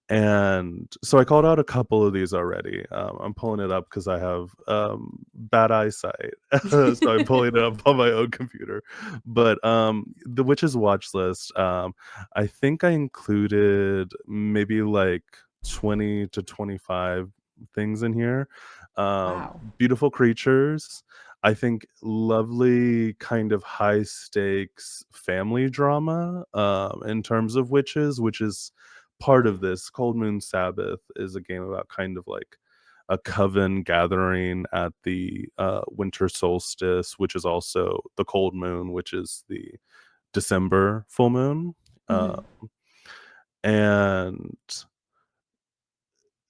And so I called out a couple of these already. I'm pulling it up because I have bad eyesight, so I'm pulling it up on my own computer. But the Witches watch list, I think I included maybe like 20 to 25 things in here. Wow. Beautiful creatures. I think lovely kind of high stakes family drama in terms of witches, which is part of this. Cold Moon Sabbath is a game about kind of like a coven gathering at the winter solstice, which is also the cold moon, which is the December full moon. Mhm. And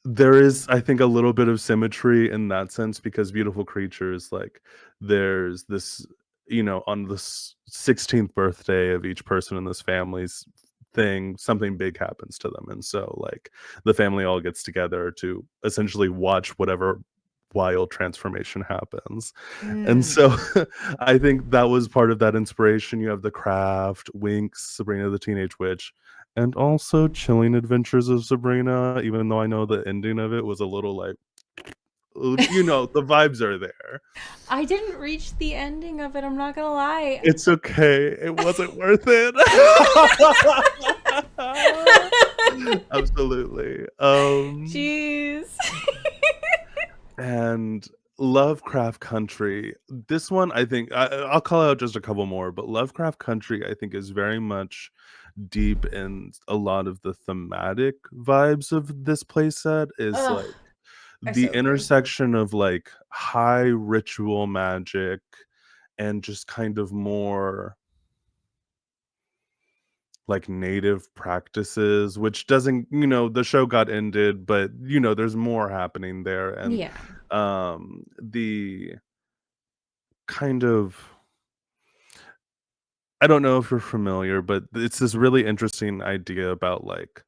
there is, I think, a little bit of symmetry in that sense, because Beautiful Creatures, like, there's this, on the 16th birthday of each person in this family's thing, something big happens to them. And so, like, the family all gets together to essentially watch whatever wild transformation happens. And so I think that was part of that inspiration. You have The Craft, Winx, Sabrina the Teenage Witch, and also Chilling Adventures of Sabrina, even though I know the ending of it was a little like, the vibes are there. I didn't reach the ending of it, I'm not gonna lie. It's okay. It wasn't worth it. Absolutely. Jeez. And Lovecraft Country. This one, I think, I'll call out just a couple more, but Lovecraft Country, I think, is very much deep in a lot of the thematic vibes of this playset. Is Ugh, like I the so agree. intersection of like high ritual magic and just kind of more like native practices, which doesn't, the show got ended, but there's more happening there. And Yeah. the kind of, I don't know if you're familiar, but it's this really interesting idea about like,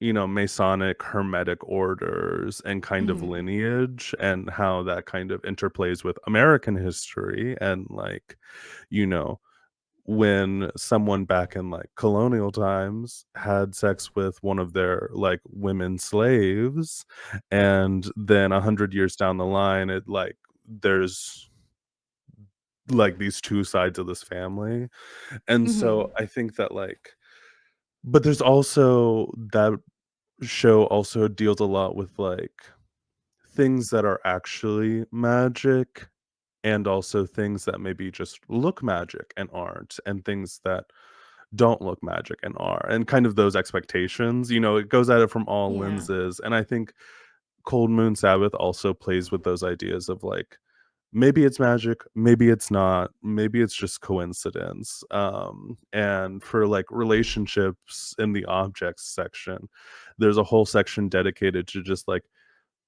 Masonic hermetic orders and kind of Mhm. lineage, and how that kind of interplays with American history. And like, you know, when someone back in like colonial times had sex with one of their like women slaves, and then 100 years down the line, it like there's like these two sides of this family. And so Mhm. I think that like, but there's also that show also deals a lot with like things that are actually magic, and also things that maybe just look magic and aren't, and things that don't look magic and are, and kind of those expectations. It goes at it from all Yeah. lenses. And I think Cold Moon Sabbath also plays with those ideas of like, maybe it's magic, maybe it's not, maybe it's just coincidence. And for like relationships in the objects section, there's a whole section dedicated to just like,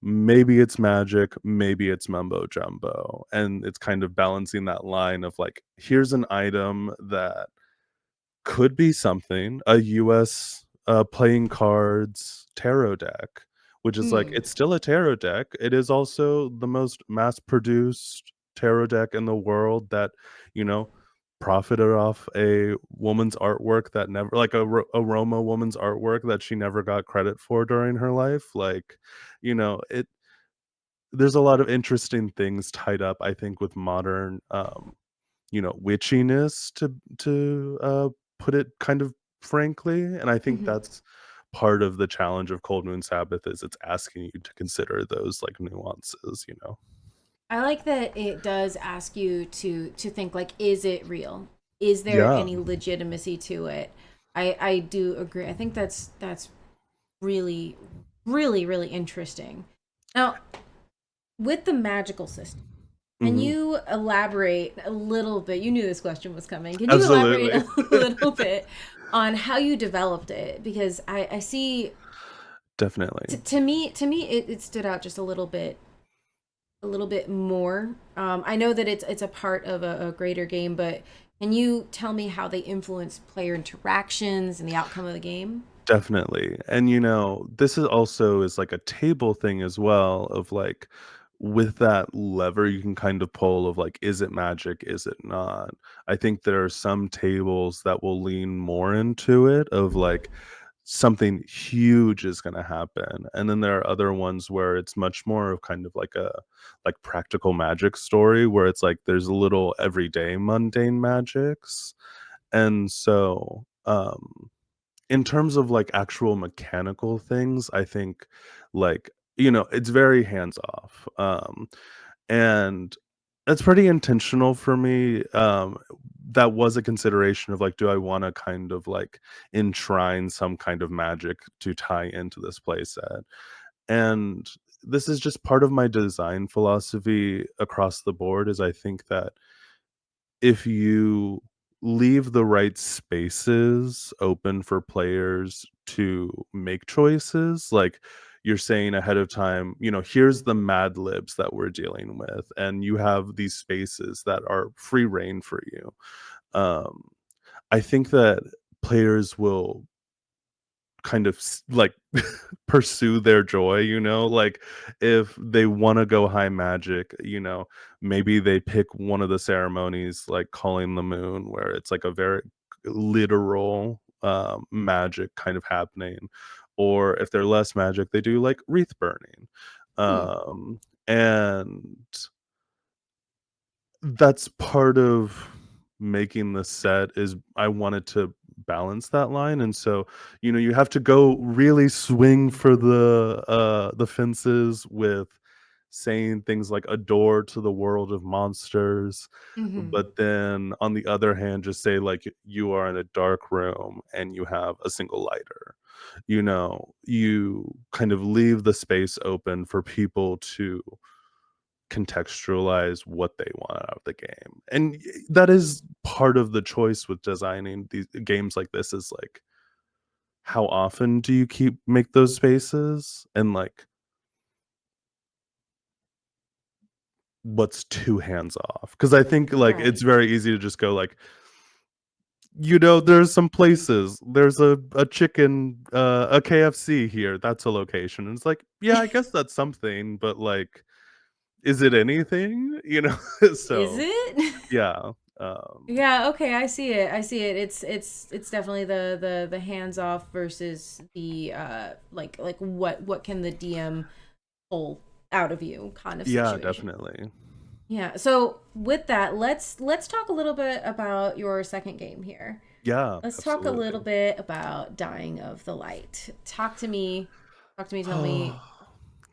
maybe it's magic, maybe it's mumbo jumbo. And it's kind of balancing that line of like, here's an item that could be something, a US playing cards tarot deck, which is like, Mm. it's still a tarot deck. It is also the most mass produced tarot deck in the world that, you know, profited off a woman's artwork that never, like a Roma woman's artwork that she never got credit for during her life. Like, it, there's a lot of interesting things tied up, I think, with modern witchiness, to put it kind of frankly. And I think Mhm. that's part of the challenge of Cold Moon Sabbath, is it's asking you to consider those like nuances. I like that it does ask you to think like, is it real? Is there Yeah, any legitimacy to it? I do agree. I think that's really really interesting. Now, with the magical system, can hmm, you elaborate a little bit? You knew this question was coming. Can you elaborate absolutely. a little bit on how you developed it? Because I see, Definitely. to me it stood out just a little bit more. I know that it's a part of a greater game, but can you tell me how they influence player interactions and the outcome of the game? Definitely. And this is also is like a table thing as well, of like, with that lever you can kind of pull of like, is it magic, is it not? I think there are some tables that will lean more into it, of like, something huge is going to happen. And then there are other ones where it's much more of kind of like a like practical magic story, where it's like there's a little everyday mundane magics. And so in terms of like actual mechanical things, I think like, it's very hands off. And it's pretty intentional for me. That was a consideration of like, do I want to kind of like enshrine some kind of magic to tie into this playset? And this is just part of my design philosophy across the board, is I think that if you leave the right spaces open for players to make choices, like you're saying ahead of time, here's the mad libs that we're dealing with, and you have these spaces that are free reign for you. um, I think that players will kind of like pursue their joy, like if they want to go high magic, maybe they pick one of the ceremonies like calling the moon, where it's like a very literal magic kind of happening. Or if they're less magic, they do like wreath burning. And that's part of making the set, is I wanted to balance that line. And so, you have to go really swing for the fences with saying things like a door to the world of monsters, Mm-hmm. but then on the other hand, just say like you are in a dark room and you have a single lighter. You kind of leave the space open for people to contextualize what they want out of the game. And that is part of the choice with designing these games like this, is like, how often do you make those spaces, and like what's too hands off? Because I think like Right. it's very easy to just go like, there's some places, there's a chicken, a KFC here, that's a location, and it's like, yeah, I guess that's something, but like, is it anything? Is So it? yeah. Yeah, okay, I see it. I see it. It's definitely the hands off versus the like what can the DM pull out of you kind of Yeah, situation. definitely. Yeah. So with that, let's talk a little bit about your second game here. Yeah, Let's talk a little absolutely. bit about Dying of the Light. Talk to me. Talk to me. Tell me.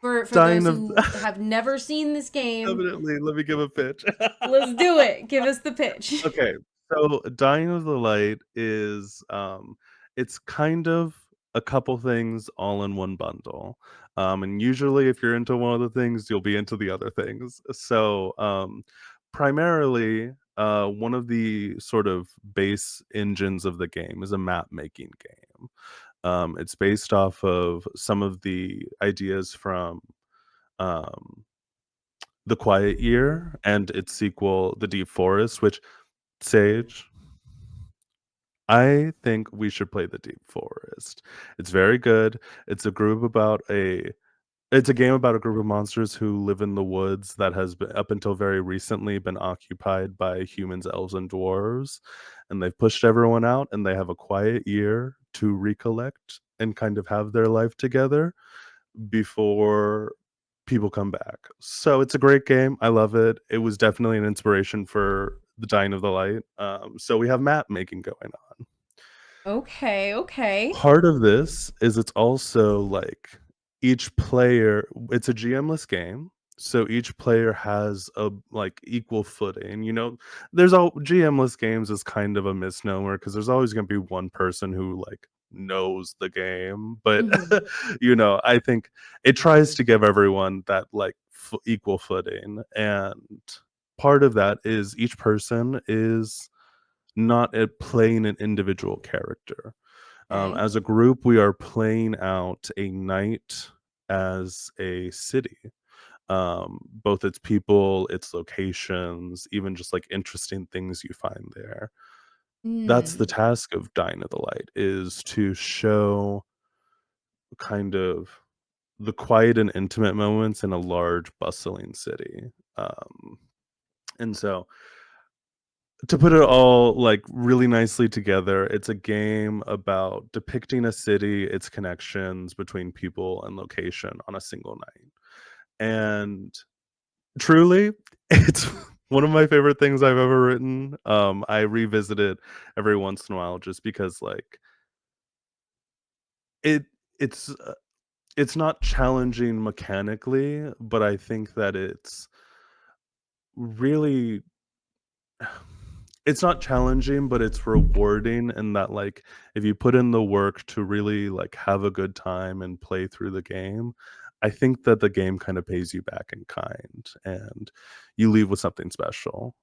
For Dying those of who have never seen this game, Definitely, let me give a pitch. let's do it. Give us the pitch. Okay, so Dying of the Light is, it's kind of a couple things all in one bundle. And usually if you're into one of the things, you'll be into the other things. So, primarily, one of the sort of base engines of the game is a map making game. It's based off of some of the ideas from um, The Quiet Year and its sequel, The Deep Forest, which, Sage, I think we should play The Deep Forest. It's very good. It's a group about a it's a game about a group of monsters who live in the woods that has been, up until very recently, been occupied by humans, elves, and dwarves. And they've pushed everyone out, and they have a quiet year to recollect and kind of have their life together before people come back. So it's a great game. I love it. It was definitely an inspiration for the Dying of the Light. So we have map making going on. Okay, okay. Part of this is it's also like each player, it's a GM-less game. So each player has a like equal footing. There's all GM-less games is kind of a misnomer, because there's always going to be one person who like knows the game. But Hmm. I think it tries to give everyone that like equal footing. And part of that is each person is not playing an individual character. Okay. As a group, we are playing out a night as a city. Both its people, its locations, even just like interesting things you find there. That's the Mm. task of Dying of the Light, is to show kind of the quiet and intimate moments in a large, bustling city. And so, to put it all like really nicely together, it's a game about depicting a city, its connections between people and location on a single night. And truly, it's one of my favorite things I've ever written. I revisit it every once in a while, just because like it it's it's not challenging mechanically, but I think that it's really it's not challenging, but it's rewarding, in that like, if you put in the work to really like have a good time and play through the game, I think that the game kind of pays you back in kind, and you leave with something special.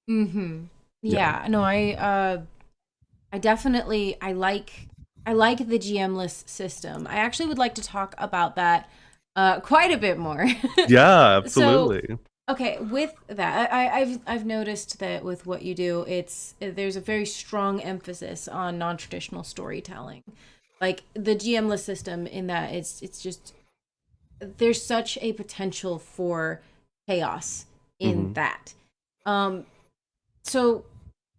Mm-hmm. Yeah, Yeah. No, I definitely I like the GM-less system. I actually would like to talk about that quite a bit more. yeah, So, absolutely. okay, with that, I've noticed that with what you do, there's a very strong emphasis on non-traditional storytelling. Like the GM-less system in that it's just there's such a potential for chaos in Hmm. that. Um, so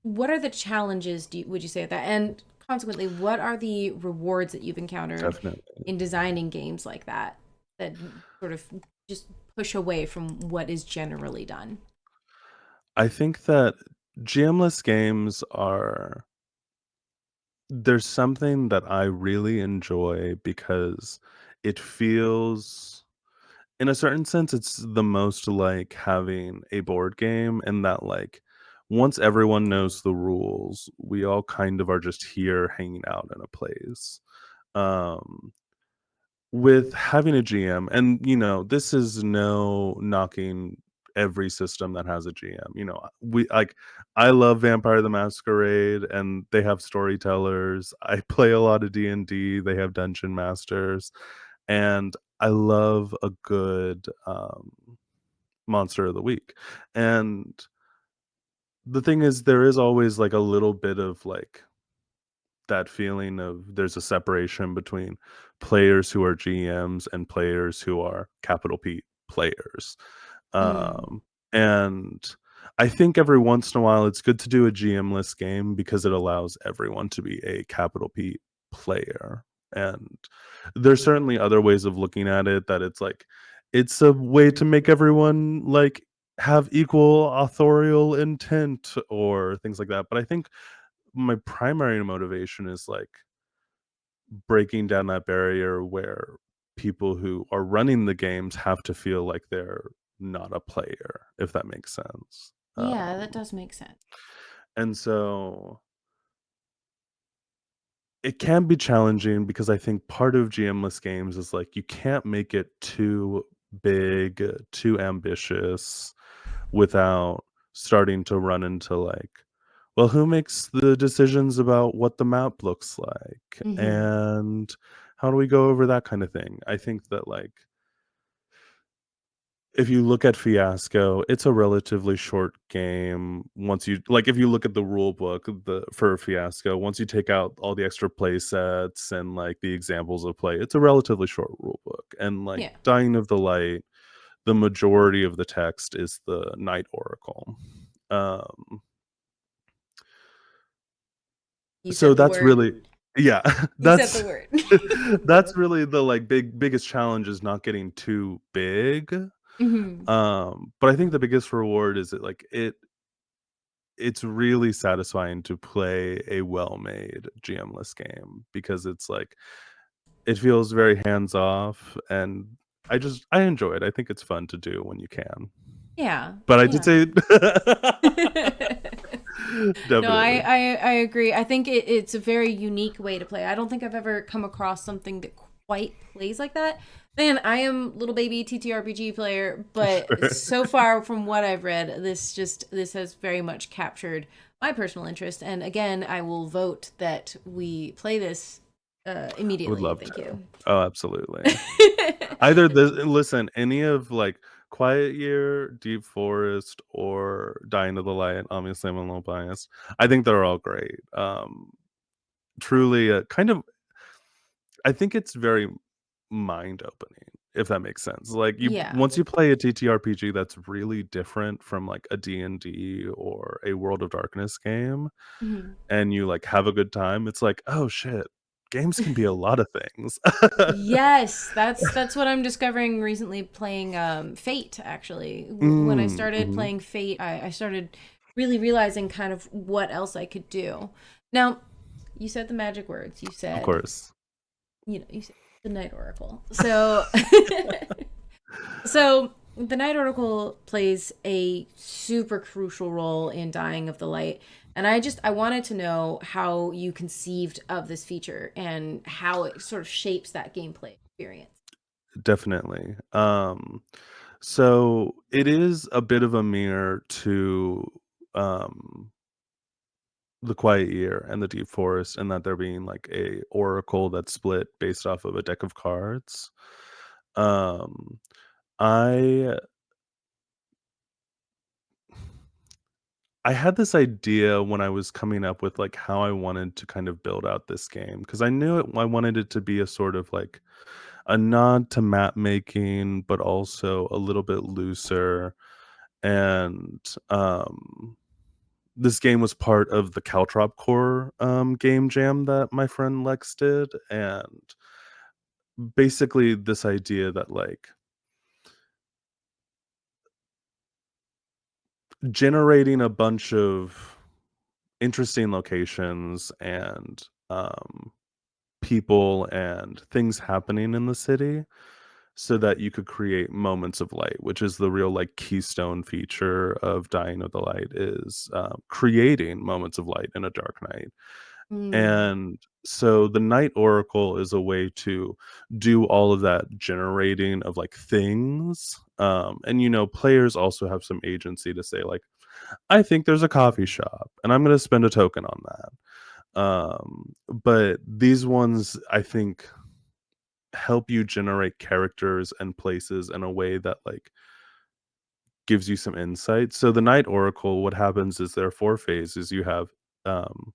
what are the challenges would you say with that? And consequently, what are the rewards that you've encountered Definitely. in designing games like that that sort of just push away from what is generally done? I think that GMless games are there's something that I really enjoy because it feels in a certain sense it's the most like having a board game in that like once everyone knows the rules, we all kind of are just here hanging out in a place. Um with having a GM, and this is no knocking every system that has a GM. We like I love Vampire the Masquerade and they have storytellers. I play a lot of D&D, they have dungeon masters, and I love a good monster of the week. And the thing is there is always like a little bit of like that feeling of there's a separation between players who are GMs and players who are capital P players. Mm. Um, and I think every once in a while it's good to do a GM-less game because it allows everyone to be a capital P player. And there's certainly other ways of looking at it that it's a way to make everyone like have equal authorial intent or things like that. But I think my primary motivation is like breaking down that barrier where people who are running the games have to feel like they're not a player, if that makes sense. Yeah, that does make sense. And so it can be challenging because I think part of GMless games is like you can't make it too big, too ambitious without starting to run into like, well, who makes the decisions about what the map looks like? Mm-hmm. And how do we go over that kind of thing? I think that like if you look at Fiasco, it's a relatively short game. Once you like, if you look at the rule book, for Fiasco, once you take out all the extra play sets and like the examples of play, it's a relatively short rule book. And like Yeah. Dying of the Light, the majority of the text is the Night Oracle. Um, You so said the that's word. really, yeah, You said the that's word. that's really the like biggest challenge is not getting too big. Mm-hmm. But I think the biggest reward is that like it's really satisfying to play a well-made GM-less game because it's like it feels very hands off, and I enjoy it. I think it's fun to do when you can. Yeah. But I did Yeah. say No, I, definitely. I agree. I think it's a very unique way to play. I don't think I've ever come across something that quite plays like that. Man, I am little baby TTRPG player, but Sure. so far from what I've read, this has very much captured my personal interest. And again, I will vote that we play this I would immediately. love Thank to. you. Oh, absolutely. Either this listen, any of like Quiet Year, Deep Forest, or Dying of the Light. Obviously, I'm a little biased. I think they're all great. Truly, kind of. I think it's very mind opening, if that makes sense. Like you, Yeah. once you play a TTRPG that's really different from like a D&D or a World of Darkness game, Mhm. and you like have a good time, it's like, oh shit, games can be a lot of things. Yes, that's what I'm discovering recently playing Fate actually. When I started Mhm. playing Fate, I started really realizing kind of what else I could do. Now, you said the magic words. You Of said, course. you said the Night Oracle. So so the Night Oracle plays a super crucial role in Dying of the Light. And I wanted to know how you conceived of this feature and how it sort of shapes that gameplay experience. Definitely. So it is a bit of a mirror to um the Quiet Year and the Deep Forest, and that there being like a oracle that's split based off of a deck of cards. Um, I I had this idea when I was coming up with like how I wanted to kind of build out this game because I knew I wanted it to be a sort of like a nod to map making, but also a little bit looser. And this game was part of the Caltrop Core game jam that my friend Lex did, and basically this idea that like generating a bunch of interesting locations and people and things happening in the city so that you could create moments of light, which is the real like keystone feature of Dying of the Light, is creating moments of light in a dark night. Mm. And so the Night Oracle is a way to do all of that generating of like things. And players also have some agency to say, like, I think there's a coffee shop and I'm gonna spend a token on that. But these ones I think help you generate characters and places in a way that like gives you some insight. So the Night Oracle, what happens is there are four phases. You have um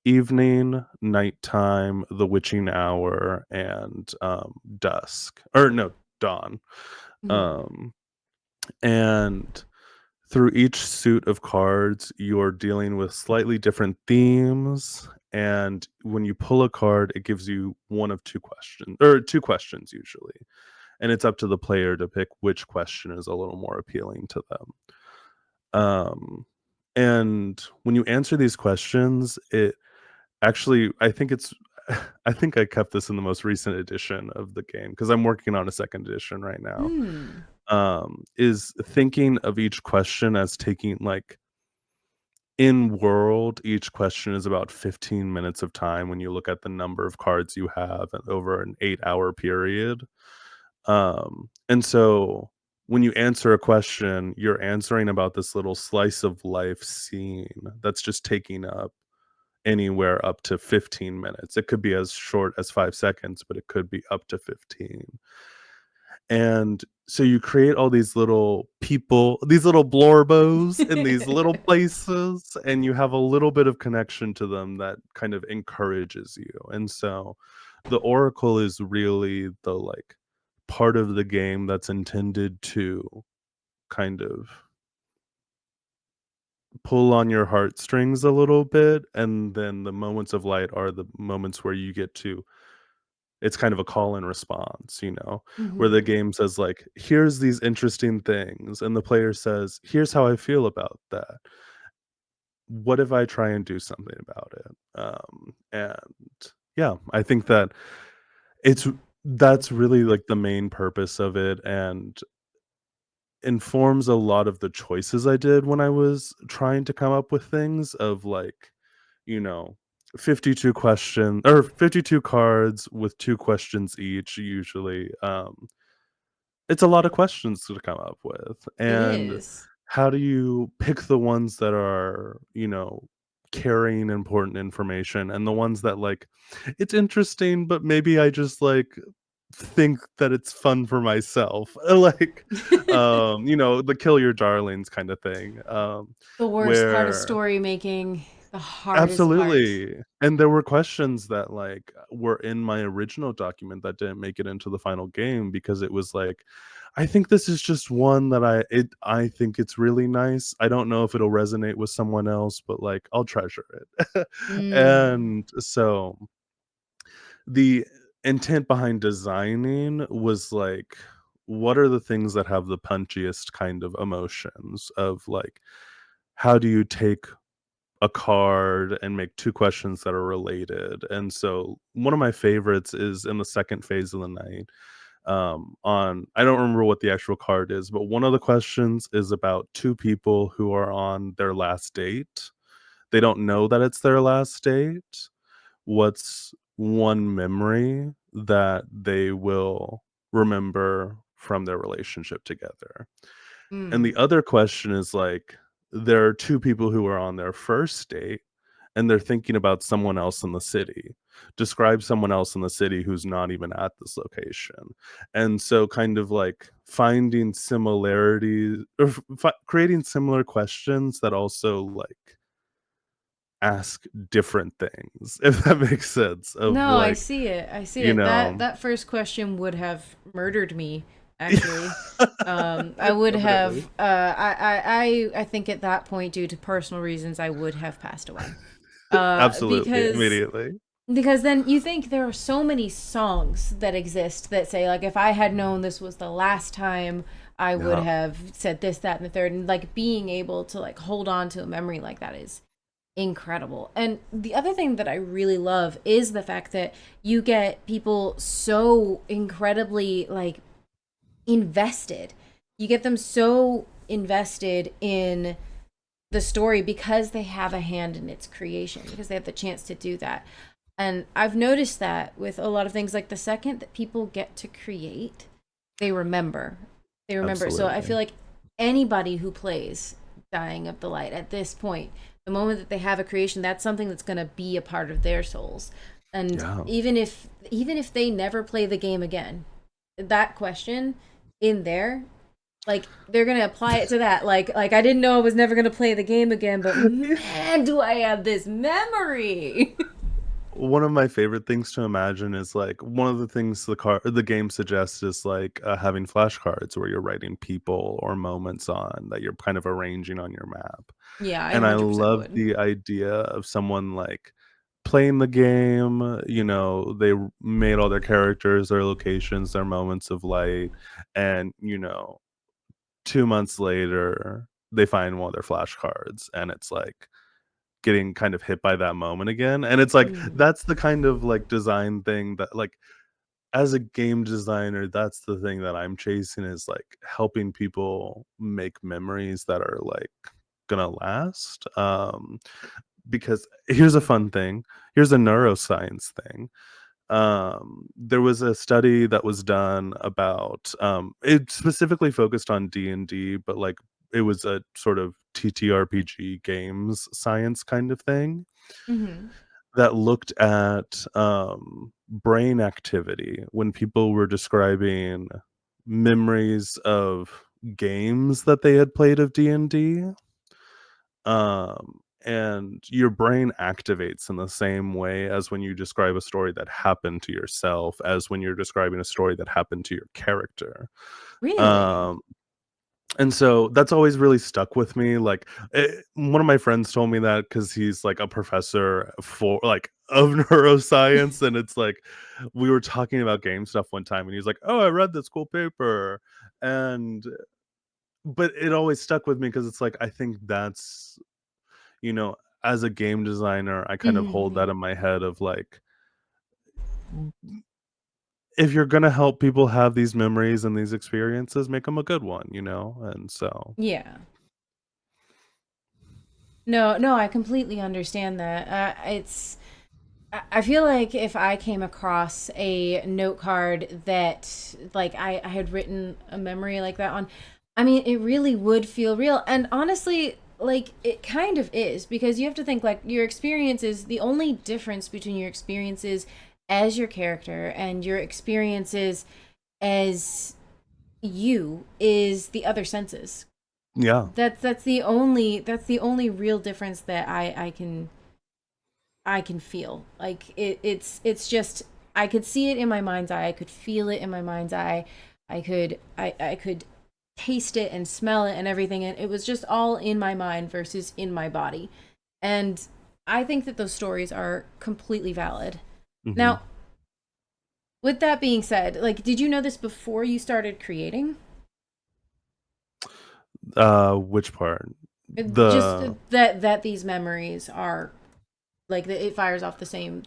evening, nighttime, the witching hour, and dusk. Or no, dawn. Mhm. Um, and through each suit of cards, you're dealing with slightly different themes. And when you pull a card, it gives you one of two questions, or two questions usually. And it's up to the player to pick which question is a little more appealing to them. And when you answer these questions, it actually, I think it's I think I kept this in the most recent edition of the game because I'm working on a second edition right now. Mm. Is thinking of each question as taking like in world, each question is about 15 minutes of time when you look at the number of cards you have over an 8-hour period. And so when you answer a question, you're answering about this little slice of life scene that's just taking up anywhere up to 15 minutes. It could be as short as 5 seconds, but it could be up to 15. And so you create all these little people, these little blorbos in these little places, and you have a little bit of connection to them that kind of encourages you. And so the Oracle is really the like part of the game that's intended to kind of pull on your heartstrings a little bit, and then the moments of light are the moments where you get to it's kind of a call and response, where the Mhm. game says like, "Here's these interesting things," and the player says, "Here's how I feel about that. What if I try and do something about it?" And yeah, I think that it's that's really like the main purpose of it, and informs a lot of the choices I did when I was trying to come up with things of like, you know, 52 question or 52 cards with two questions each usually. It's a lot of questions to come up with. It And is. how do you pick the ones that are, carrying important information and the ones that like it's interesting, but maybe I just like think that it's fun for myself. Like the kill your darlings kind of thing. The worst part of Where story making, the hardest part. absolutely. And there were questions that like were in my original document that didn't make it into the final game because it was like I think this is just one that I think it's really nice. I don't know if it'll resonate with someone else, but like I'll treasure it. Mm. And so the intent behind designing was like what are the things that have the punchiest kind of emotions of like how do you take a card and make two questions that are related. And so one of my favorites is in the second phase of the night. On I don't remember what the actual card is, but one of the questions is about two people who are on their last date. They don't know that it's their last date. What's one memory that they will remember from their relationship together. And Mm. the other question is like, there are two people who are on their first date and they're thinking about someone else in the city. Describe someone else in the city who's not even at this location. And so, kind of like finding similarities or creating similar questions that also like ask different things, if that makes sense. Of No, I like, see it. I see you it. That know, that first question would have murdered me, actually. I would have definitely. I think at that point, due to personal reasons, I would have passed away. Absolutely, Because immediately. then you think there are so many songs that exist that say like if I had known this was the last time I would Yeah, have said this, that, and the third, and like being able to like hold on to a memory like that is incredible. And the other thing that I really love is the fact that you get people so incredibly like invested. You get them so invested in the story because they have a hand in its creation, because they have the chance to do that. And I've noticed that with a lot of things, like the second that people get to create, they remember. They remember. So I feel absolutely. like anybody who plays Dying of the Light at this point, the moment that they have a creation, that's something that's going to be a part of their souls. And Yeah. even if they never play the game again, that question in there, like they're gonna apply it to that. Like I didn't know I was never gonna play the game again, but man, do I have this memory. One of my favorite things to imagine is like one of the things the game suggests is like having flashcards where you're writing people or moments on that you're kind of arranging on your map. Yeah, I And I 100% love would. the idea of someone like playing the game, they made all their characters, their locations, their moments of light, and 2 months later they find one of their flashcards and it's like getting kind of hit by that moment again, and it's like, Mhm. that's the kind of, like, design thing that, like, as a game designer, that's the thing that I'm chasing is, like, helping people make memories that are, like, gonna last, because here's a fun thing, here's a neuroscience thing, there was a study that was done about, it specifically focused on D&D, but, like, it was a sort of TTRPG games science kind of thing Mhm. that looked at, brain activity when people were describing memories of games that they had played of D&D, and your brain activates in the same way as when you describe a story that happened to yourself, as when you're describing a story that happened to your character. Really? Um, and so that's always really stuck with me. Like, one of my friends told me that because he's like a professor for like of neuroscience, and it's like we were talking about game stuff one time, and he's like, "Oh, I read this cool paper," and but it always stuck with me because it's like I think that's you know as a game designer, I kind of hold that Mhm. in my head of like if you're gonna help people have these memories and these experiences, make them a good one. And so Yeah. No, no, I completely understand that. I feel like if I came across a note card that like I had written a memory like that on, I mean, it really would feel real. And honestly, like it kind of is because you have to think like your experiences, the only difference between your experiences as your character and your experiences as you is the other senses. yeah. That's the only real difference that I can feel. Like it's just I could see it in my mind's eye. I could feel it in my mind's eye. I could taste it and smell it and everything, and it was just all in my mind versus in my body. And I think that those stories are completely valid. Mhm. Now, with that being said, like did you know this before you started creating? Which part? Just The that these memories are like that it fires off the same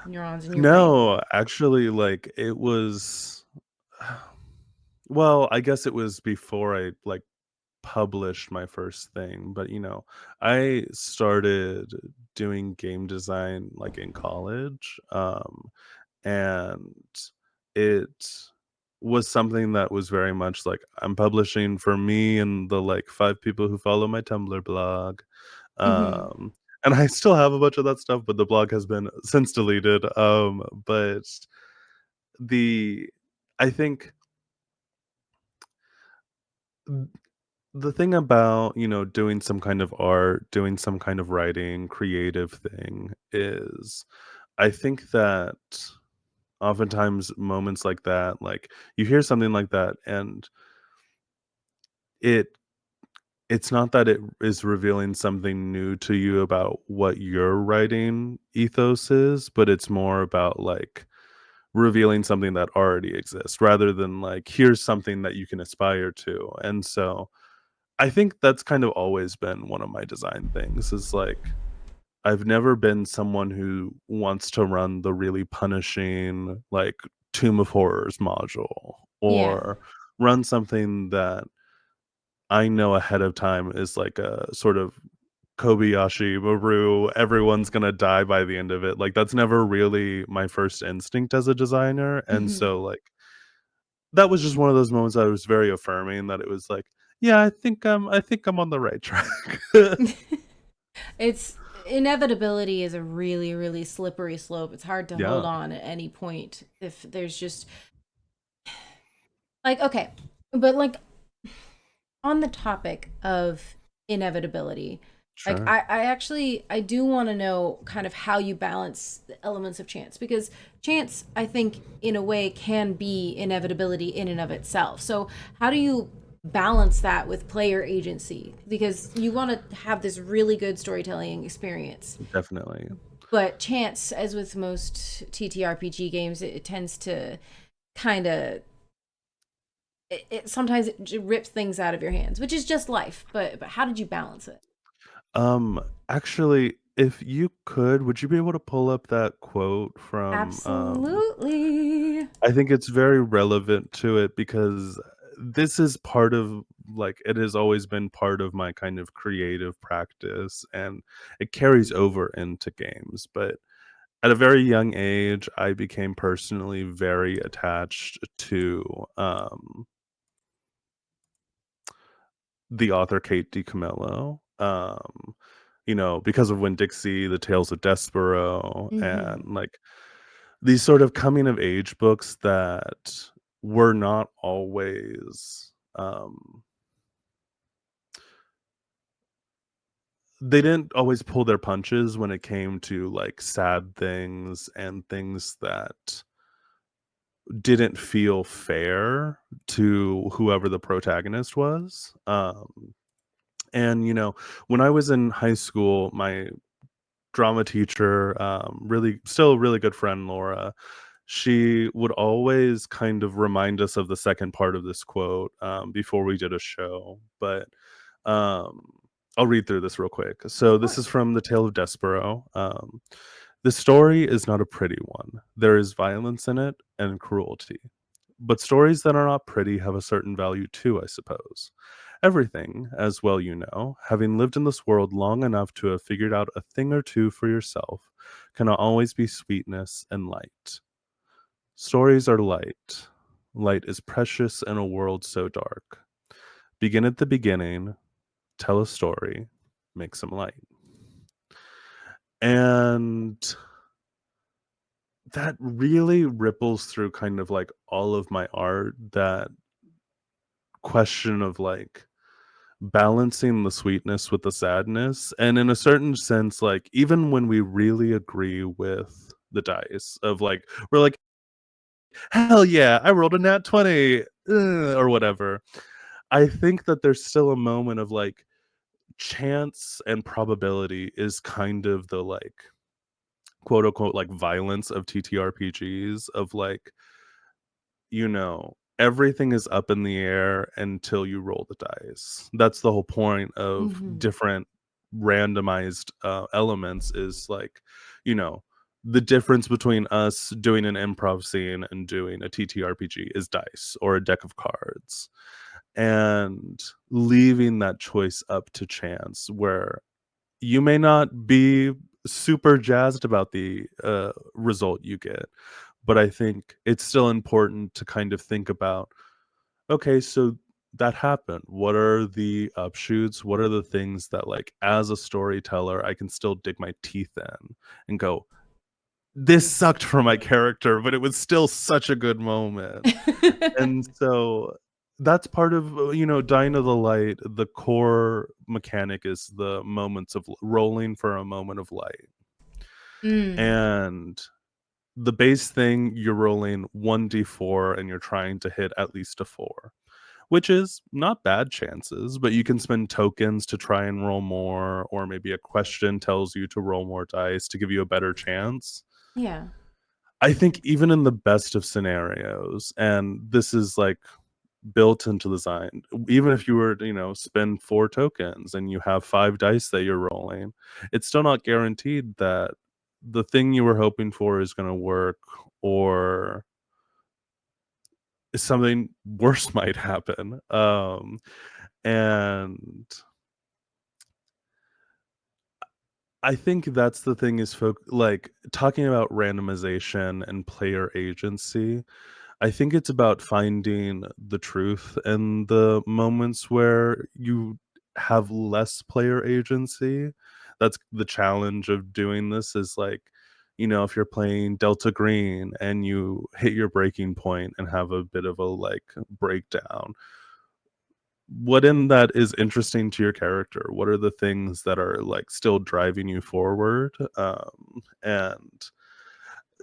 neurons in your brain. No, actually, like, it was well, I guess it was before I, like, published my first thing, but, I started doing game design, like, in college, and it was something that was very much like I'm publishing for me and the like 5 people who follow my Tumblr blog. Mm-hmm. Um, and I still have a bunch of that stuff, but the blog has been since deleted. But the I think the thing about, doing some kind of art, doing some kind of writing, creative thing is I think that oftentimes moments like that, like you hear something like that and it it's not that it is revealing something new to you about what your writing ethos is, but it's more about like revealing something that already exists rather than like here's something that you can aspire to. And so I think that's kind of always been one of my design things is like I've never been someone who wants to run the really punishing like Tomb of Horrors module Yeah. or run something that I know ahead of time is like a sort of Kobayashi Maru, everyone's gonna die by the end of it. Like that's never really my first instinct as a designer. And Mm-hmm. so like that was just one of those moments that was very affirming that it was like, yeah, I think I'm on the right track. It's inevitability is a really, really slippery slope. It's hard to hold Yeah, on at any point if there's just like okay, but like on the topic of inevitability, like sure. I actually I do want to know kind of how you balance the elements of chance because chance I think in a way can be inevitability in and of itself. So how do you balance that with player agency because you want to have this really good storytelling experience, Definitely. but chance, as with most TTRPG games, it tends to kind of it sometimes it rips things out of your hands, which is just life. But how did you balance it? Actually, if you could, would you be able to pull up that quote from Absolutely. I think it's very relevant to it because this is part of like it has always been part of my kind of creative practice and it carries over into games. But at a very young age, I became personally very attached to the author Kate DiCamillo. Because of Winn Dixie, The Tales of Despero, and Mm-hmm. like these sort of coming of age books that were not always they didn't always pull their punches when it came to like sad things and things that didn't feel fair to whoever the protagonist was. And when I was in high school, my drama teacher, really still a really good friend, Laura, she would always kind of remind us of the second part of this quote before we did a show. But um, I'll read through this real quick. So Of this is course. from The Tale of Despero. The story is not a pretty one. There is violence in it and cruelty. But stories that are not pretty have a certain value too, I suppose. Everything, as well you know, having lived in this world long enough to have figured out a thing or two for yourself, cannot always be sweetness and light. Stories are light. Light is precious in a world so dark. Begin at the beginning, tell a story, make some light. And that really ripples through kind of like all of my art, that question of like balancing the sweetness with the sadness. And in a certain sense, like even when we really agree with the dice of like, we're like, hell yeah, I rolled a nat 20 or whatever. I think that there's still a moment of like chance and probability is kind of the like quote unquote like violence of TTRPGs of like, everything is up in the air until you roll the dice. That's the whole point of Mm-hmm. different randomized elements is like, you know, the difference between us doing an improv scene and doing a TTRPG is dice or a deck of cards. And leaving that choice up to chance where you may not be super jazzed about the result you get, but I think it's still important to kind of think about, okay, so that happened. What are the offshoots? What are the things that, like, as a storyteller, I can still dig my teeth in and go, this sucked for my character, but it was still such a good moment. And so that's part of, Dying of the Light. The core mechanic is the moments of rolling for a moment of light. Mm. And the base thing, you're rolling 1d4 and you're trying to hit at least a 4, which is not bad chances, but you can spend tokens to try and roll more, or maybe a question tells you to roll more dice to give you a better chance. Yeah. I think even in the best of scenarios, and this is like built into the design, even if you were to, spend 4 tokens and you have 5 dice that you're rolling, it's still not guaranteed that the thing you were hoping for is going to work, or something worse might happen. And I think that's the thing is like talking about randomization and player agency. I think it's about finding the truth in the moments where you have less player agency. That's the challenge of doing this is like, if you're playing Delta Green and you hit your breaking point and have a bit of a like breakdown, what in that is interesting to your character? What are the things that are like still driving you forward? And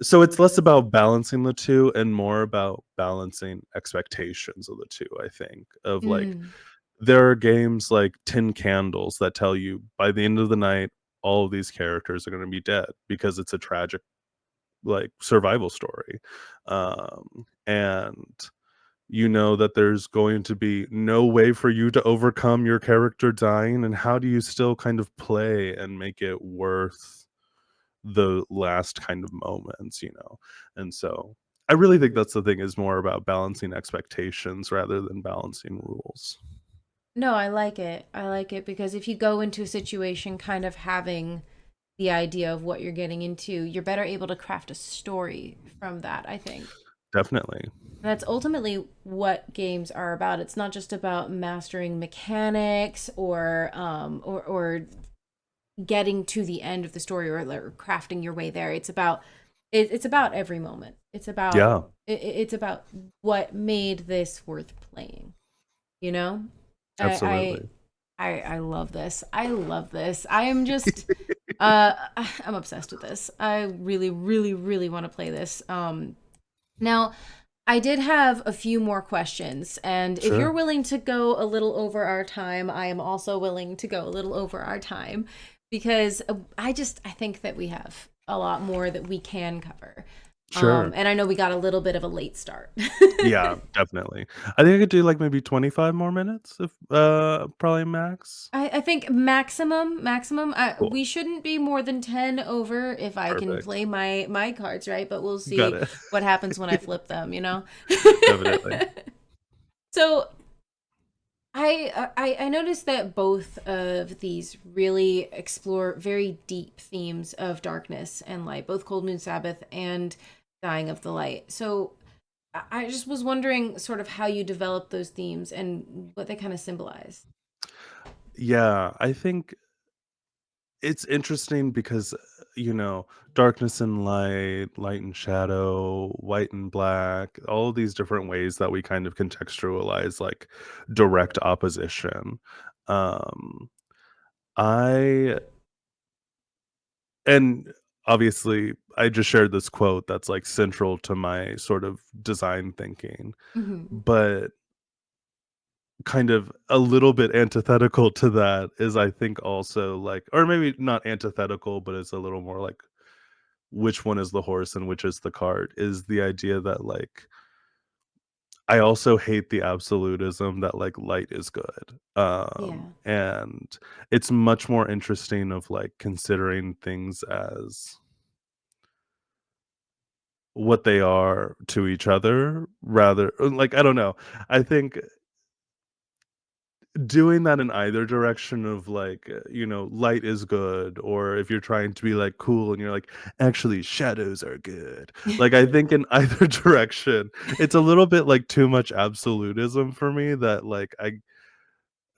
so it's less about balancing the two and more about balancing expectations of the two, I think. Of like, Mm. there are games like Tin Candles that tell you by the end of the night, all of these characters are going to be dead because it's a tragic, like, survival story. And you know that there's going to be no way for you to overcome your character dying, and how do you still kind of play and make it worth the last kind of moments. And so I really think that's the thing, is more about balancing expectations rather than balancing rules. No, I like it. I like it because if you go into a situation kind of having the idea of what you're getting into, you're better able to craft a story from that, I think. Definitely. And that's ultimately what games are about. It's not just about mastering mechanics or getting to the end of the story or crafting your way there. It's about every moment. Yeah, It's about what made this worth playing. You know? I absolutely. I love this. I love this. I am just I'm obsessed with this. I really really really want to play this. Now I did have a few more questions, and if you're Sure. willing to go a little over our time, I am also willing to go a little over our time because I think that we have a lot more that we can cover. Sure. And I know we got a little bit of a late start. Yeah, definitely. I think I could do like maybe 25 more minutes, if probably max. I think maximum. Cool. We shouldn't be more than 10 over if I can Perfect. play my cards right, but we'll Got see it. what happens when I flip them. Definitely. So I noticed that both of these really explore very deep themes of darkness and light, both Cold Moon Sabbath and Dying of the Light. So I just was wondering sort of how you develop those themes and what they kind of symbolize. Yeah, I think it's interesting because, darkness and light, light and shadow, white and black, all of these different ways that we kind of contextualize like direct opposition. Um, I and obviously I just shared this quote that's like central to my sort of design thinking, Hmm. but kind of a little bit antithetical to that is, I think, also like, or maybe not antithetical, but it's a little more like, which one is the horse and which is the cart, is the idea that like I also hate the absolutism that like light is good. Yeah. And it's much more interesting of like considering things as what they are to each other, rather like, I don't know. I think doing that in either direction of like, light is good, or if you're trying to be like cool and you're like, actually, shadows are good. Like, I think in either direction, it's a little bit like too much absolutism for me that like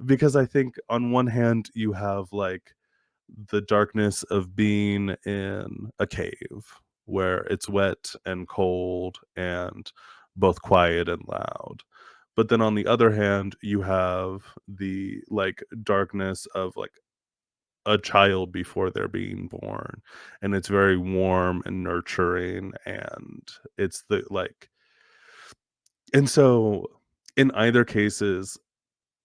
because I think on one hand you have like the darkness of being in a cave where it's wet and cold and both quiet and loud. But then on the other hand, you have the like darkness of like a child before they're being born. And it's very warm and nurturing. And it's the like, and so in either cases,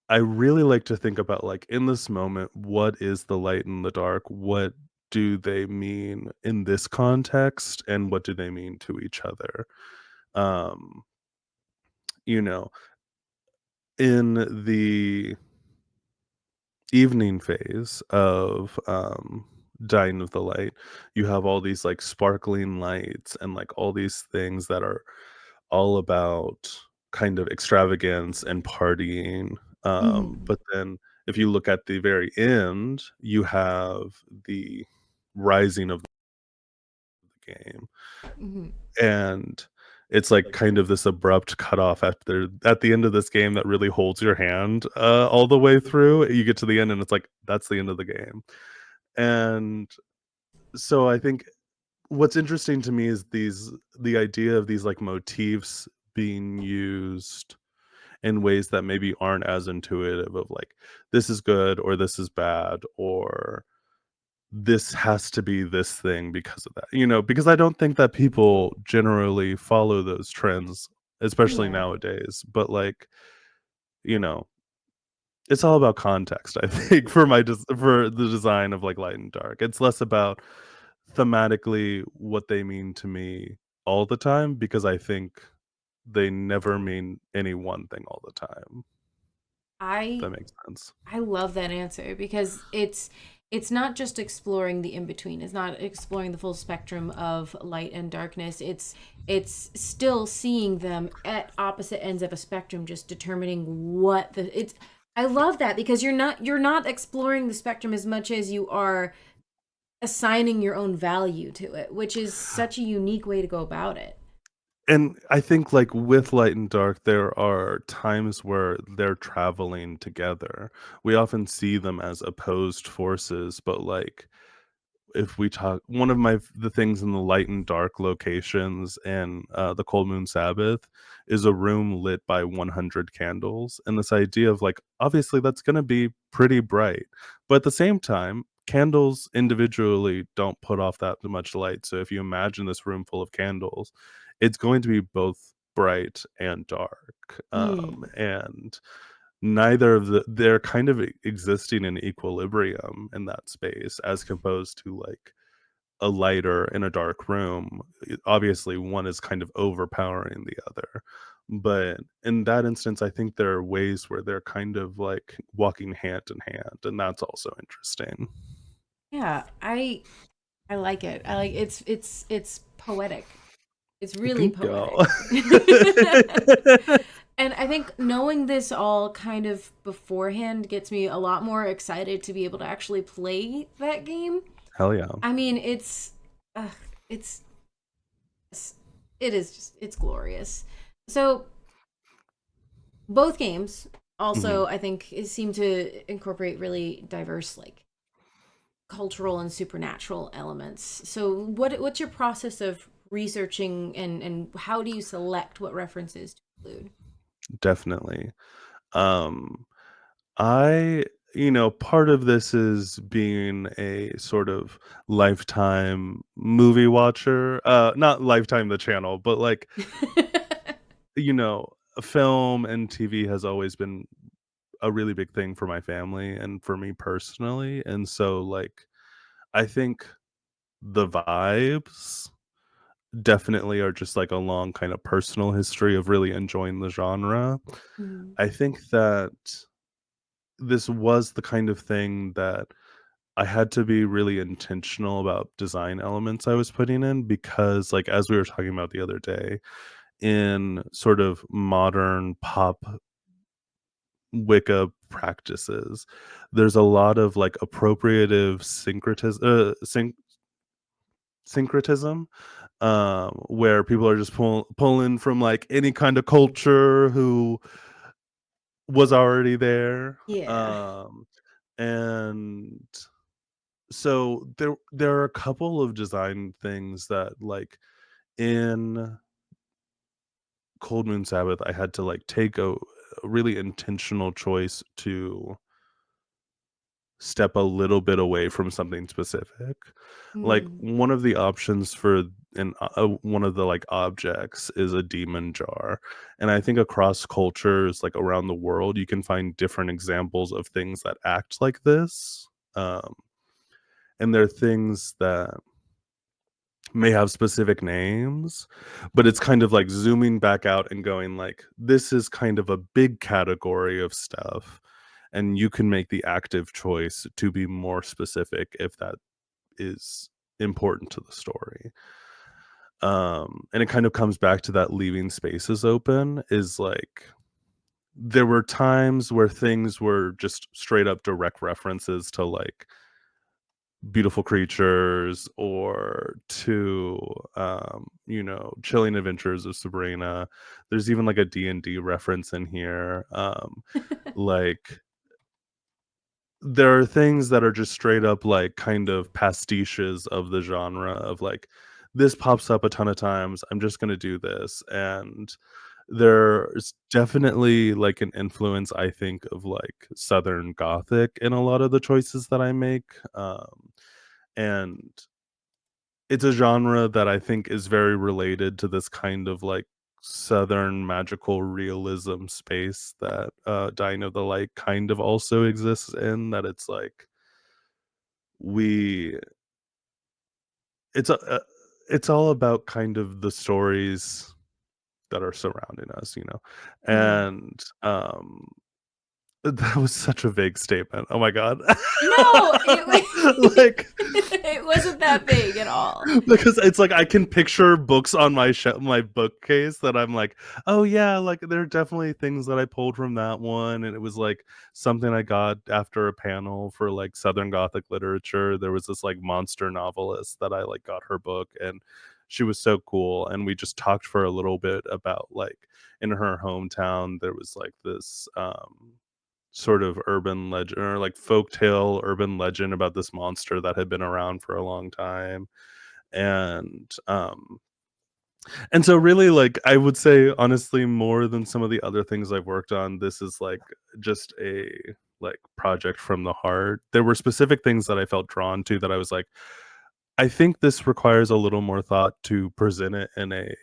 I really like to think about like in this moment, what is the light and the dark? What do they mean in this context? And what do they mean to each other? Um, you know, in the evening phase of Dying of the Light, you have all these like sparkling lights and like all these things that are all about kind of extravagance and partying. Mhm. But then if you look at the very end, you have the rising of the game. Mhm. And it's like kind of this abrupt cutoff at the end of this game that really holds your hand all the way through. You get to the end and it's like that's the end of the game. And so I think what's interesting to me is the idea of these like motifs being used in ways that maybe aren't as intuitive of like this is good or this is bad or this has to be this thing because of that. Because I don't think that people generally follow those trends, especially Yeah. nowadays. But like, you know, it's all about context, I think, for the design of like light and dark. It's less about thematically what they mean to me all the time because I think they never mean any one thing all the time. If I that makes sense. I love that answer because it's not just exploring the in between. It's not exploring the full spectrum of light and darkness. It's still seeing them at opposite ends of a spectrum, just determining what the it's I love that because you're not exploring the spectrum as much as you are assigning your own value to it, which is such a unique way to go about it. And I think, like, with Light and Dark, there are times where they're traveling together. We often see them as opposed forces, but, like, if we talk one of the things in the light and dark locations and the Cold Moon Sabbath is a room lit by 100 candles, and this idea of like obviously that's going to be pretty bright, but at the same time candles individually don't put off that much light. So if you imagine this room full of candles, it's going to be both bright and dark, Mm. and neither of they're kind of existing in equilibrium in that space as composed to like a lighter in a dark room. Obviously one is kind of overpowering the other, but in that instance I think there are ways where they're kind of like walking hand in hand, and that's also interesting. Yeah, I like it. I like it's poetic. It's really Thank y'all. poetic. And I think knowing this all kind of beforehand gets me a lot more excited to be able to actually play that game. Hell yeah. I mean, uh, it's it is just it's glorious. So both games Mhm. also I think seem to incorporate really diverse like cultural and supernatural elements. So what's your process of researching and how do you select what references to include? Definitely. um I, part of this is being a sort of lifetime movie watcher. Not Lifetime the channel, but like, you know, film and TV has always been a really big thing for my family and for me personally. And so like I think the vibes definitely are just like a long kind of personal history of really enjoying the genre. Mhm. I think that this was the kind of thing that I had to be really intentional about design elements I was putting in because, like, as we were talking about the other day, in sort of modern pop Wicca practices. There's a lot of like appropriative syncretism, where people are just pulling from like any kind of culture who was already there. Yeah. And so there are a couple of design things that like in Cold Moon Sabbath I had to like take a really intentional choice to step a little bit away from something specific. Like Mm. one of the options for one of the like objects is a demon jar. And I think across cultures like around the world you can find different examples of things that act like this. Um and there are things that may have specific names, but it's kind of like zooming back out and going like this is kind of a big category of stuff, and you can make the active choice to be more specific if that is important to the story. And it kind of comes back to that leaving spaces open is like there were times where things were just straight up direct references to like beautiful creatures or to Chilling Adventures of Sabrina. There's even like a D&D reference in here. Like there are things that are just straight up like kind of pastiches of the genre of like this pops up a ton of times, I'm just going to do this. And there's definitely like an influence I think of like Southern Gothic in a lot of the choices that I make. And it's a genre that I think is very related to this kind of like Southern magical realism space that Dying of the Light kind of also exists in, that it's like we it's a it's all about kind of the stories that are surrounding us, Mhm. and that was such a vague statement. Oh my god. No, Like it wasn't that big at all. because it's like I can picture books on my bookcase that I'm like, oh yeah, like there are definitely things that I pulled from that one, and it was like something I got after a panel for like Southern Gothic literature. There was this like monster novelist that I like got her book, and she was so cool, and we just talked for a little bit about like in her hometown there was like this sort of urban legend or like folktale urban legend about this monster that had been around for a long time. And so really like I would say honestly more than some of the other things I've worked on, this is like just a like project from the heart. There were specific things that I felt drawn to that I was like, I think this requires a little more thought to present it in a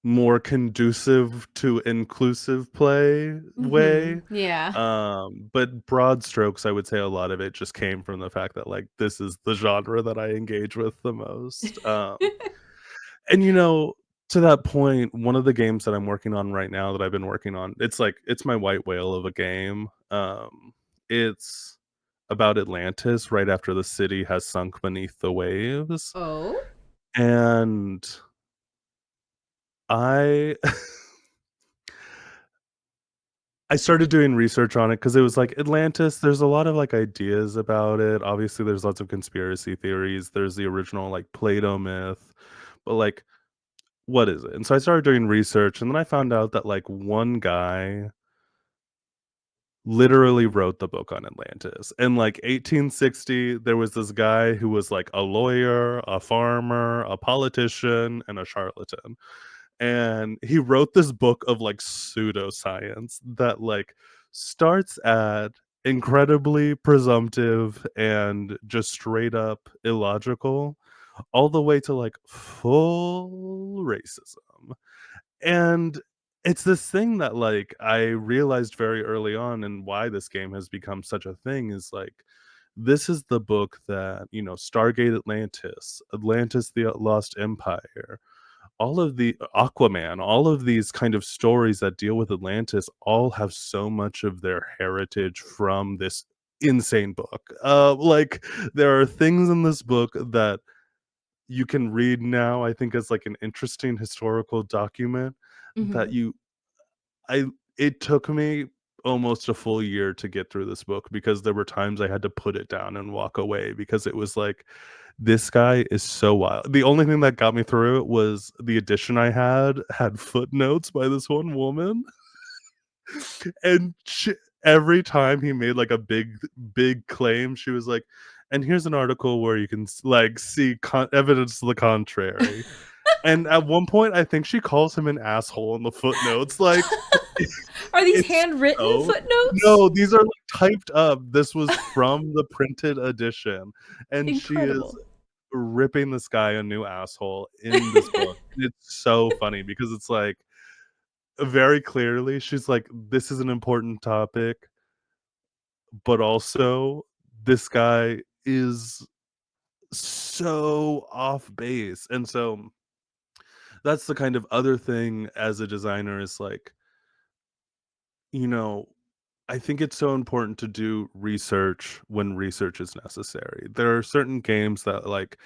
more conducive to inclusive play way. Yeah. But broad strokes, I would say a lot of it just came from the fact that like this is the genre that I engage with the most. And to that point, one of the games that I'm working on right now that I've been working on, it's my white whale of a game. It's about Atlantis right after the city has sunk beneath the waves. Oh? And I I started doing research on it because it was like Atlantis, there's a lot of like ideas about it. Obviously, there's lots of conspiracy theories. There's the original like Plato myth, but like, what is it? And so I started doing research, and then I found out that like one guy literally wrote the book on Atlantis. In like 1860, there was this guy who was like a lawyer, a farmer, a politician, and a charlatan. And he wrote this book of like pseudoscience that like starts at incredibly presumptive and just straight up illogical all the way to like full racism. And it's this thing that like I realized very early on, and why this game has become such a thing is like this is the book that Stargate Atlantis, Atlantis the Lost Empire, all of the Aquaman, all of these kind of stories that deal with Atlantis all have so much of their heritage from this insane book. Like there are things in this book that you can read now, I think, as like an interesting historical document that Mhm. I it took me almost a full year to get through this book because there were times I had to put it down and walk away because it was like, this guy is so wild. The only thing that got me through it was the edition I had footnotes by this one woman, and every time he made like a big claim, she was like, "And here's an article where you can like see evidence to the contrary." And at one point, I think she calls him an asshole in the footnotes. Like, Are these it's handwritten footnotes? no, these are like typed up. This was from the printed edition, and she is Incredible. ripping this guy a new asshole in this book. And it's so funny because it's like very clearly she's like, this is an important topic, but also this guy is so off base. And so that's the kind of other thing as a designer is like, you know, I think it's so important to do research when research is necessary. There are certain games that like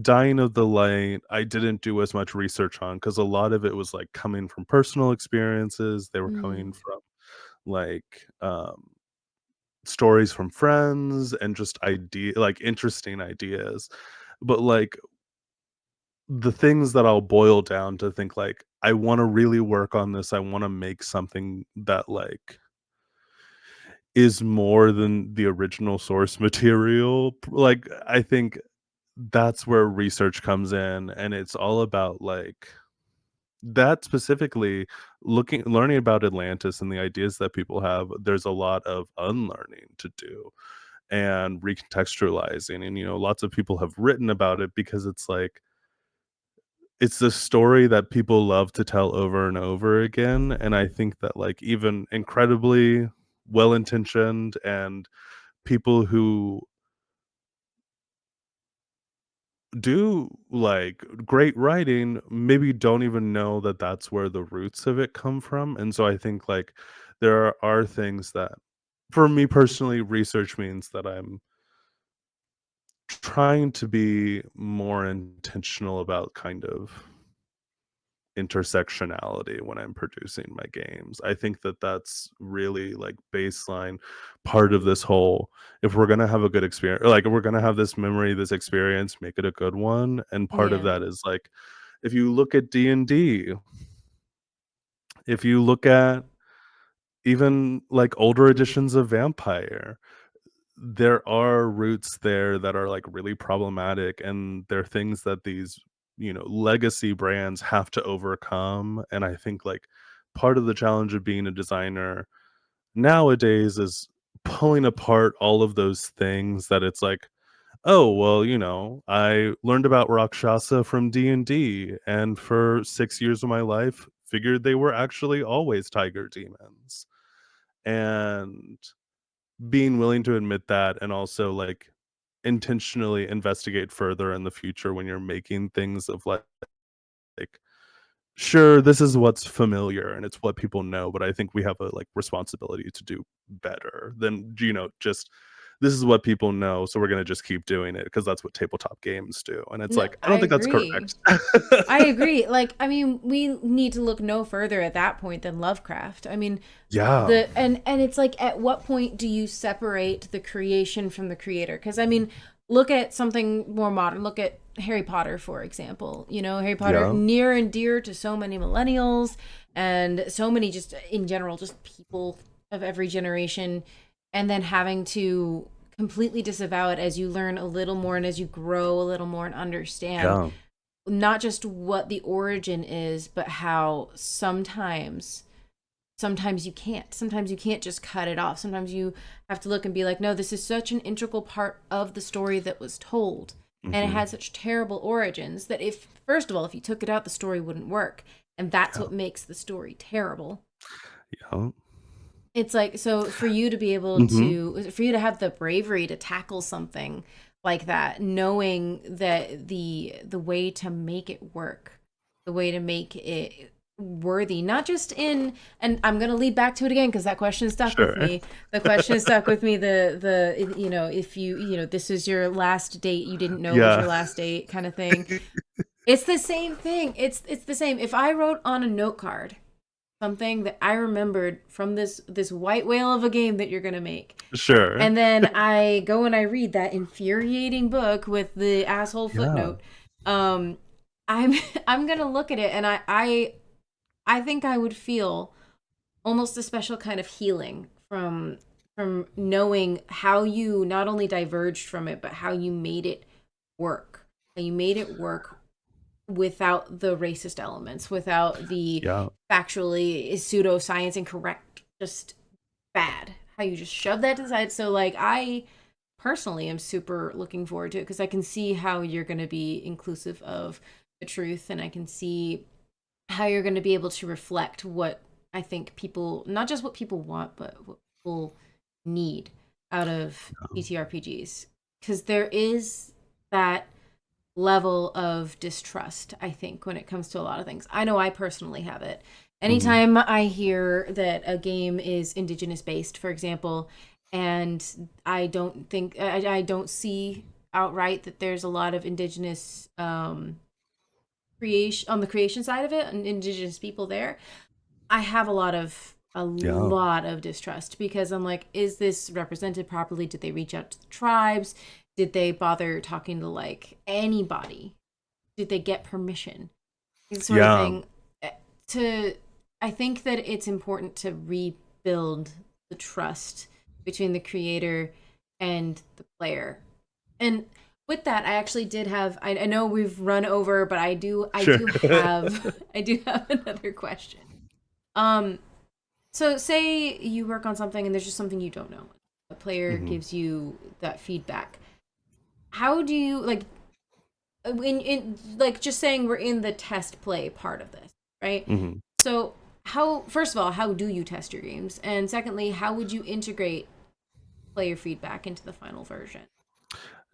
Dying of the Light, I didn't do as much research on because a lot of it was like coming from personal experiences. They were coming Mm, from like stories from friends and just like interesting ideas. But like the things that I'll boil down to think like I want to really work on this. I want to make something that like is more than the original source material. Like, I think that's where research comes in, and it's all about, like that specifically, learning about Atlantis and the ideas that people have, there's a lot of unlearning to do and recontextualizing, and, lots of people have written about it because it's like it's the story that people love to tell over and over again, and I think that, like, even incredibly well-intentioned and people who do like great writing maybe don't even know that that's where the roots of it come from. And so I think like there are things that for me personally research means that I'm trying to be more intentional about kind of intersectionality when I'm producing my games. I think that that's really like baseline part of this whole, if we're going to have a good experience, like if we're going to have this memory, this experience, make it a good one. And part of yeah. that is like if you look at D&D, if you look at even like older editions of Vampire, there are roots there that are like really problematic, and they're things that these legacy brands have to overcome. And I think like part of the challenge of being a designer nowadays is pulling apart all of those things that it's like, oh well, I learned about Rakshasa from D&D, and for 6 years of my life figured they were actually always tiger demons. And being willing to admit that, and also like intentionally investigate further in the future when you're making things of like sure, this is what's familiar and it's what people know, but I think we have a like responsibility to do better than just this is what people know, so we're going to just keep doing it because that's what tabletop games do. And it's No, like I I don't think that's agree. correct. I agree. Like, I mean, we need to look no further at that point than Lovecraft. I mean, Yeah. and it's like, at what point do you separate the creation from the creator? Because I mean, look at something more modern. Look at Harry Potter, for example. Harry Potter, Yeah. near and dear to so many millennials and so many just in general, just people of every generation, and then having to completely disavow it as you learn a little more and as you grow a little more and understand Yeah. not just what the origin is, but how sometimes you can't just cut it off. Sometimes you have to look and be like, no, this is such an integral part of the story that was told, and it Mhm. had such terrible origins that if first of all, if you took it out, the story wouldn't work, and that's Yeah. what makes the story terrible. Yeah. It's like, so for you to be able Mhm. to, for you to have the bravery to tackle something like that, knowing that the way to make it work, the way to make it worthy, not just in, and I'm going to lead back to it again because that question stuck with Sure. me. The question stuck with me. If this is your last date, you didn't know it was your Yeah. last date kind of thing. It's the same thing. It's the same. If I wrote on a note card, something that I remembered from this white whale of a game that you're gonna make. Sure. And then I go and I read that infuriating book with the asshole footnote. I'm I'm gonna look at it, and I think I would feel almost a special kind of healing from knowing how you not only diverged from it, but how you made it work. How you made it work without the racist elements, without the factually pseudoscience incorrect, just bad. How you just shove that to the side. So like I personally am super looking forward to it because I can see how you're going to be inclusive of the truth, and I can see how you're going to be able to reflect what I think people, not just what people want, but what people need out of TTRPGs. Because there is that level of distrust, I think, when it comes to a lot of things. I know I personally have it. Anytime I hear that a game is indigenous based, for example, and I don't see outright that there's a lot of indigenous creation on the creation side of it and indigenous people there, I have a lot of distrust because I'm like, is this represented properly? Did they reach out to the tribes? Did they bother talking to like anybody? Did they get permission? This sort of thing. I think that it's important to rebuild the trust between the creator and the player. And with that, I actually did have. I know we've run over, but I do have another question. So say you work on something and there's just something you don't know. A player gives you that feedback. How do you like in like just saying we're in the test play part of this, right? So how, first of all, how do you test your games? And secondly, how would you integrate player feedback into the final version?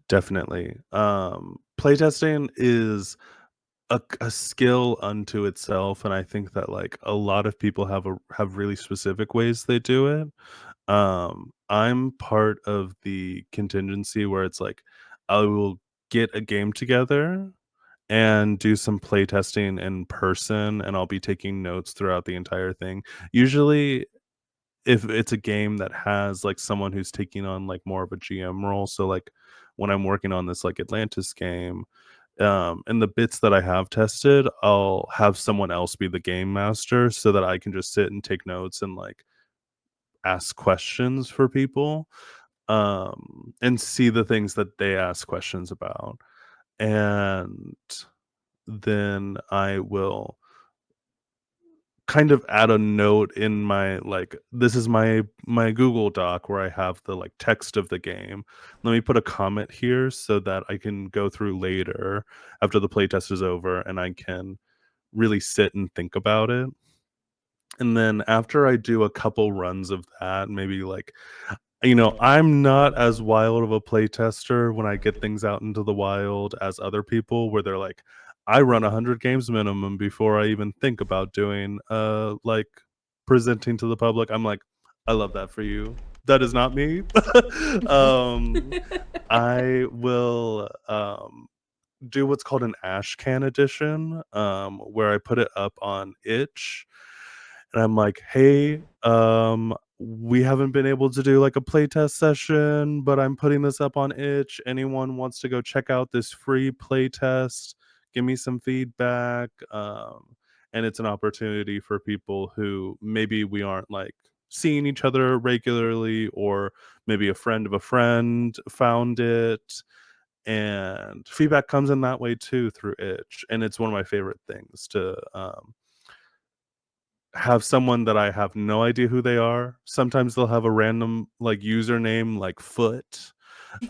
Definitely. Playtesting is a skill unto itself, and I think that like a lot of people have really specific ways they do it. I'm part of the contingency where it's like I will get a game together and do some playtesting in person, and I'll be taking notes throughout the entire thing. Usually if it's a game that has like someone who's taking on like more of a GM role, so like when I'm working on this like Atlantis game, and the bits that I have tested, I'll have someone else be the game master so that I can just sit and take notes and like ask questions for people, and see the things that they ask questions about. And then I will kind of add a note in my like this is my Google Doc where I have the like text of the game. Let me put a comment here so that I can go through later after the playtest is over and I can really sit and think about it. And then after I do a couple runs of that, maybe like I'm not as wild of a playtester when I get things out into the wild as other people where they're like, I run 100 games minimum before I even think about doing like presenting to the public. I'm like, I love that for you. That is not me. I will do what's called an ash can edition, where I put it up on itch and I'm like, hey, we haven't been able to do like a playtest session, but I'm putting this up on itch. Anyone wants to go check out this free playtest, give me some feedback. And it's an opportunity for people who maybe we aren't like seeing each other regularly, or maybe a friend of a friend found it, and feedback comes in that way too through itch. And it's one of my favorite things to have someone that I have no idea who they are. Sometimes they'll have a random like username like foot.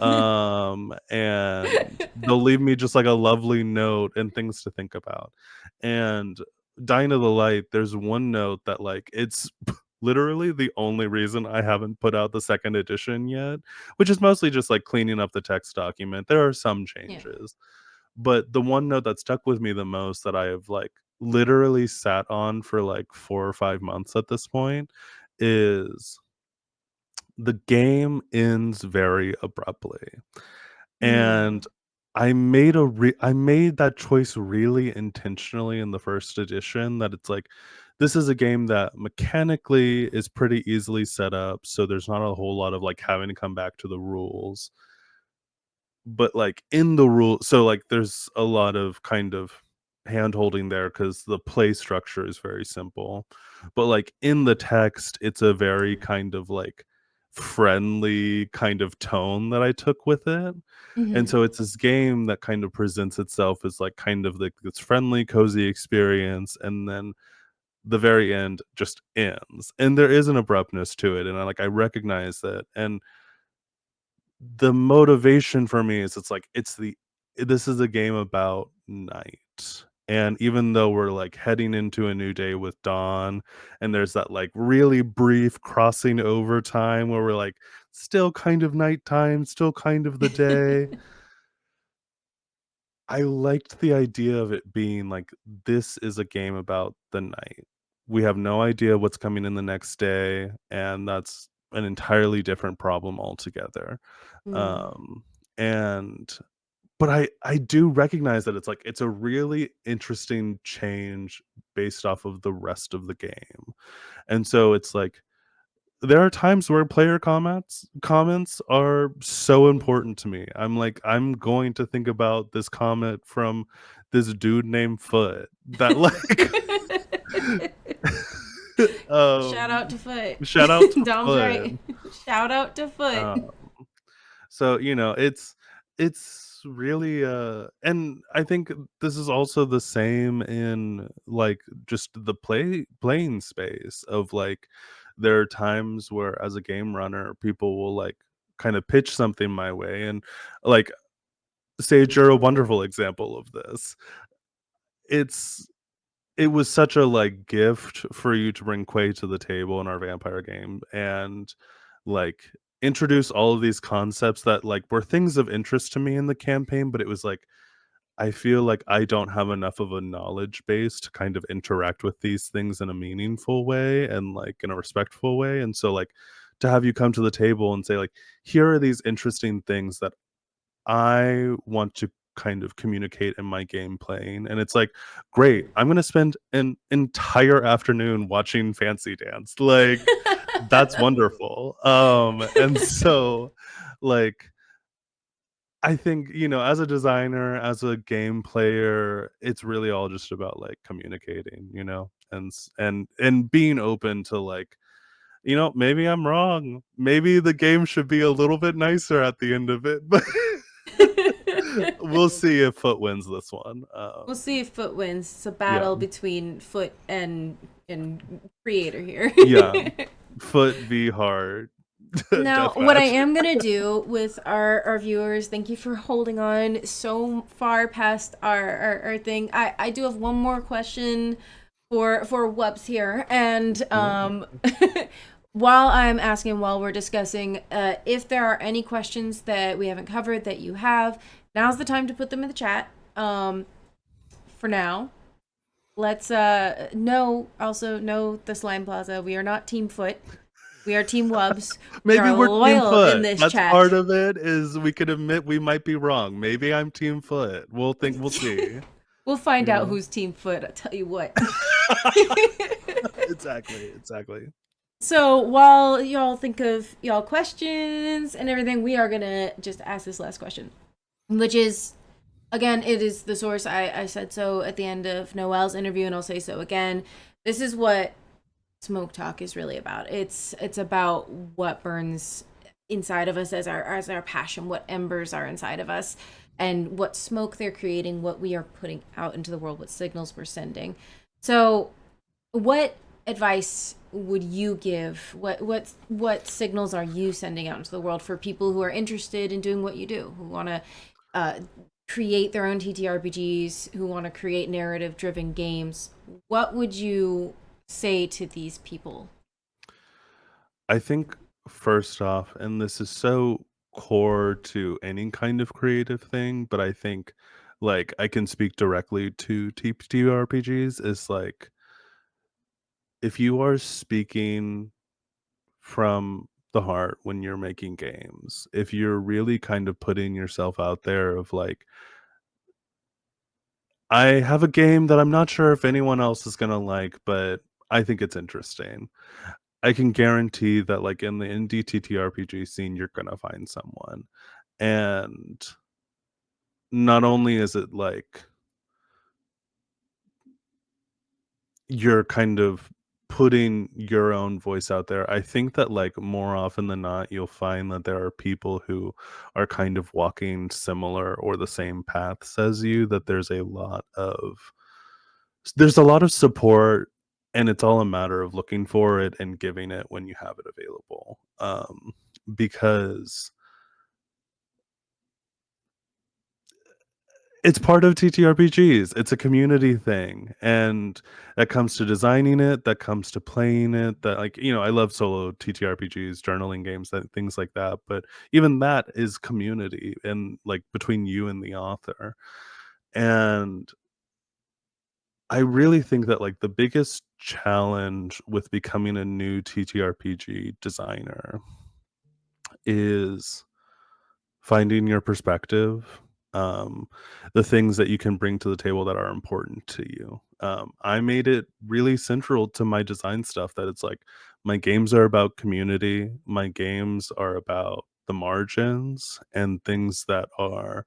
And they'll leave me just like a lovely note and things to think about. And Dying of the Light, there's one note that like it's literally the only reason I haven't put out the second edition yet, which is mostly just like cleaning up the text document. There are some changes. But the one note that stuck with me the most that I have like literally sat on for like 4 or 5 months at this point is the game ends very abruptly. And I made that choice really intentionally in the first edition, that it's like this is a game that mechanically is pretty easily set up, so there's not a whole lot of like having to come back to the rules. But like in the rule, so like there's a lot of kind of hand holding there because the play structure is very simple. But like in the text, it's a very kind of like friendly kind of tone that I took with it. And Mhm. so it's this game that kind of presents itself as like kind of like this friendly, cozy experience, and then the very end just ends. And there is an abruptness to it, and I recognize that. And the motivation for me is this is a game about night. And even though we're like heading into a new day with dawn, and there's that like really brief crossing over time where we're like still kind of nighttime, still kind of the day. I liked the idea of it being like, this is a game about the night. We have no idea what's coming in the next day, and that's an entirely different problem altogether. Mm. Um, and but I do recognize that it's a really interesting change based off of the rest of the game. And so it's like there are times where player comments are so important to me. I'm like, I'm going to think about this comment from this dude named Foot that like Shout out um to Foot. shout out to Dom's Foot. right. Shout out to Foot. Um, so it's really and I think this is also the same in like just the playing space of like there are times where as a game runner people will like kind of pitch something my way, and like Sage, you're a wonderful example of this. it's it was such a like gift for you to bring Quay to the table in our vampire game and like introduce all of these concepts that like were things of interest to me in the campaign, but it was like I feel like I don't have enough of a knowledge base to kind of interact with these things in a meaningful way and like in a respectful way. And so like to have you come to the table and say like, here are these interesting things that I want to kind of communicate in my game playing. And it's like, great, I'm gonna spend an entire afternoon watching Fancy Dance. Like, that's wonderful. And so like I think, as a designer, as a game player, it's really all just about like communicating, and being open to like, maybe I'm wrong. Maybe the game should be a little bit nicer at the end of it, but we'll see if Foot wins this one. We'll see if Foot wins. It's a Yeah. battle between Foot and creator here. Yeah. Foot v Heart. Now, what I Deathmatch. am gonna do with our viewers, thank you for holding on so far past our thing. I do have one more question for Wubs here, and while we're discussing, if there are any questions that we haven't covered that you have, now's the time to put them in the chat. For now, let's know the Slime Plaza. We are not Team Foot. We are Team Wubs. Maybe we are we're Team loyal Foot. in this That's chat. part of it, is we could admit we might be wrong. Maybe I'm Team Foot. We'll see. We'll find out Yeah. who's Team Foot. I'll tell you what. Exactly. So while y'all think of y'all questions and everything, we are gonna just ask this last question, which is, again, it is the source. I said so at the end of Noelle's interview, and I'll say so again. This is what Smoke Talk is really about. It's about what burns inside of us as our passion, what embers are inside of us, and what smoke they're creating, what we are putting out into the world, what signals we're sending. So, what advice would you give? What signals are you sending out into the world for people who are interested in doing what you do, who want to create their own TTRPGs, who want to create narrative-driven games? What would you say to these people? I think first off, and this is so core to any kind of creative thing, but I think like I can speak directly to TTRPGs, is like if you are speaking from the heart when you're making games, if you're really kind of putting yourself out there of like, I have a game that I'm not sure if anyone else is gonna like, but I think it's interesting. I can guarantee that like in the indie TTRPG scene, you're gonna find someone. And not only is it like you're kind of putting your own voice out there, I think that like more often than not, you'll find that there are people who are kind of walking similar or the same paths as you, that there's a lot of support, and it's all a matter of looking for it and giving it when you have it available. Because it's part of TTRPGs. It's a community thing, and that comes to designing it, that comes to playing it, that like, I love solo TTRPGs, journaling games, that things like that, but even that is community and like between you and the author. And I really think that like the biggest challenge with becoming a new TTRPG designer is finding your perspective, um, the things that you can bring to the table that are important to you. I made it really central to my design stuff that it's like my games are about community, my games are about the margins and things that are,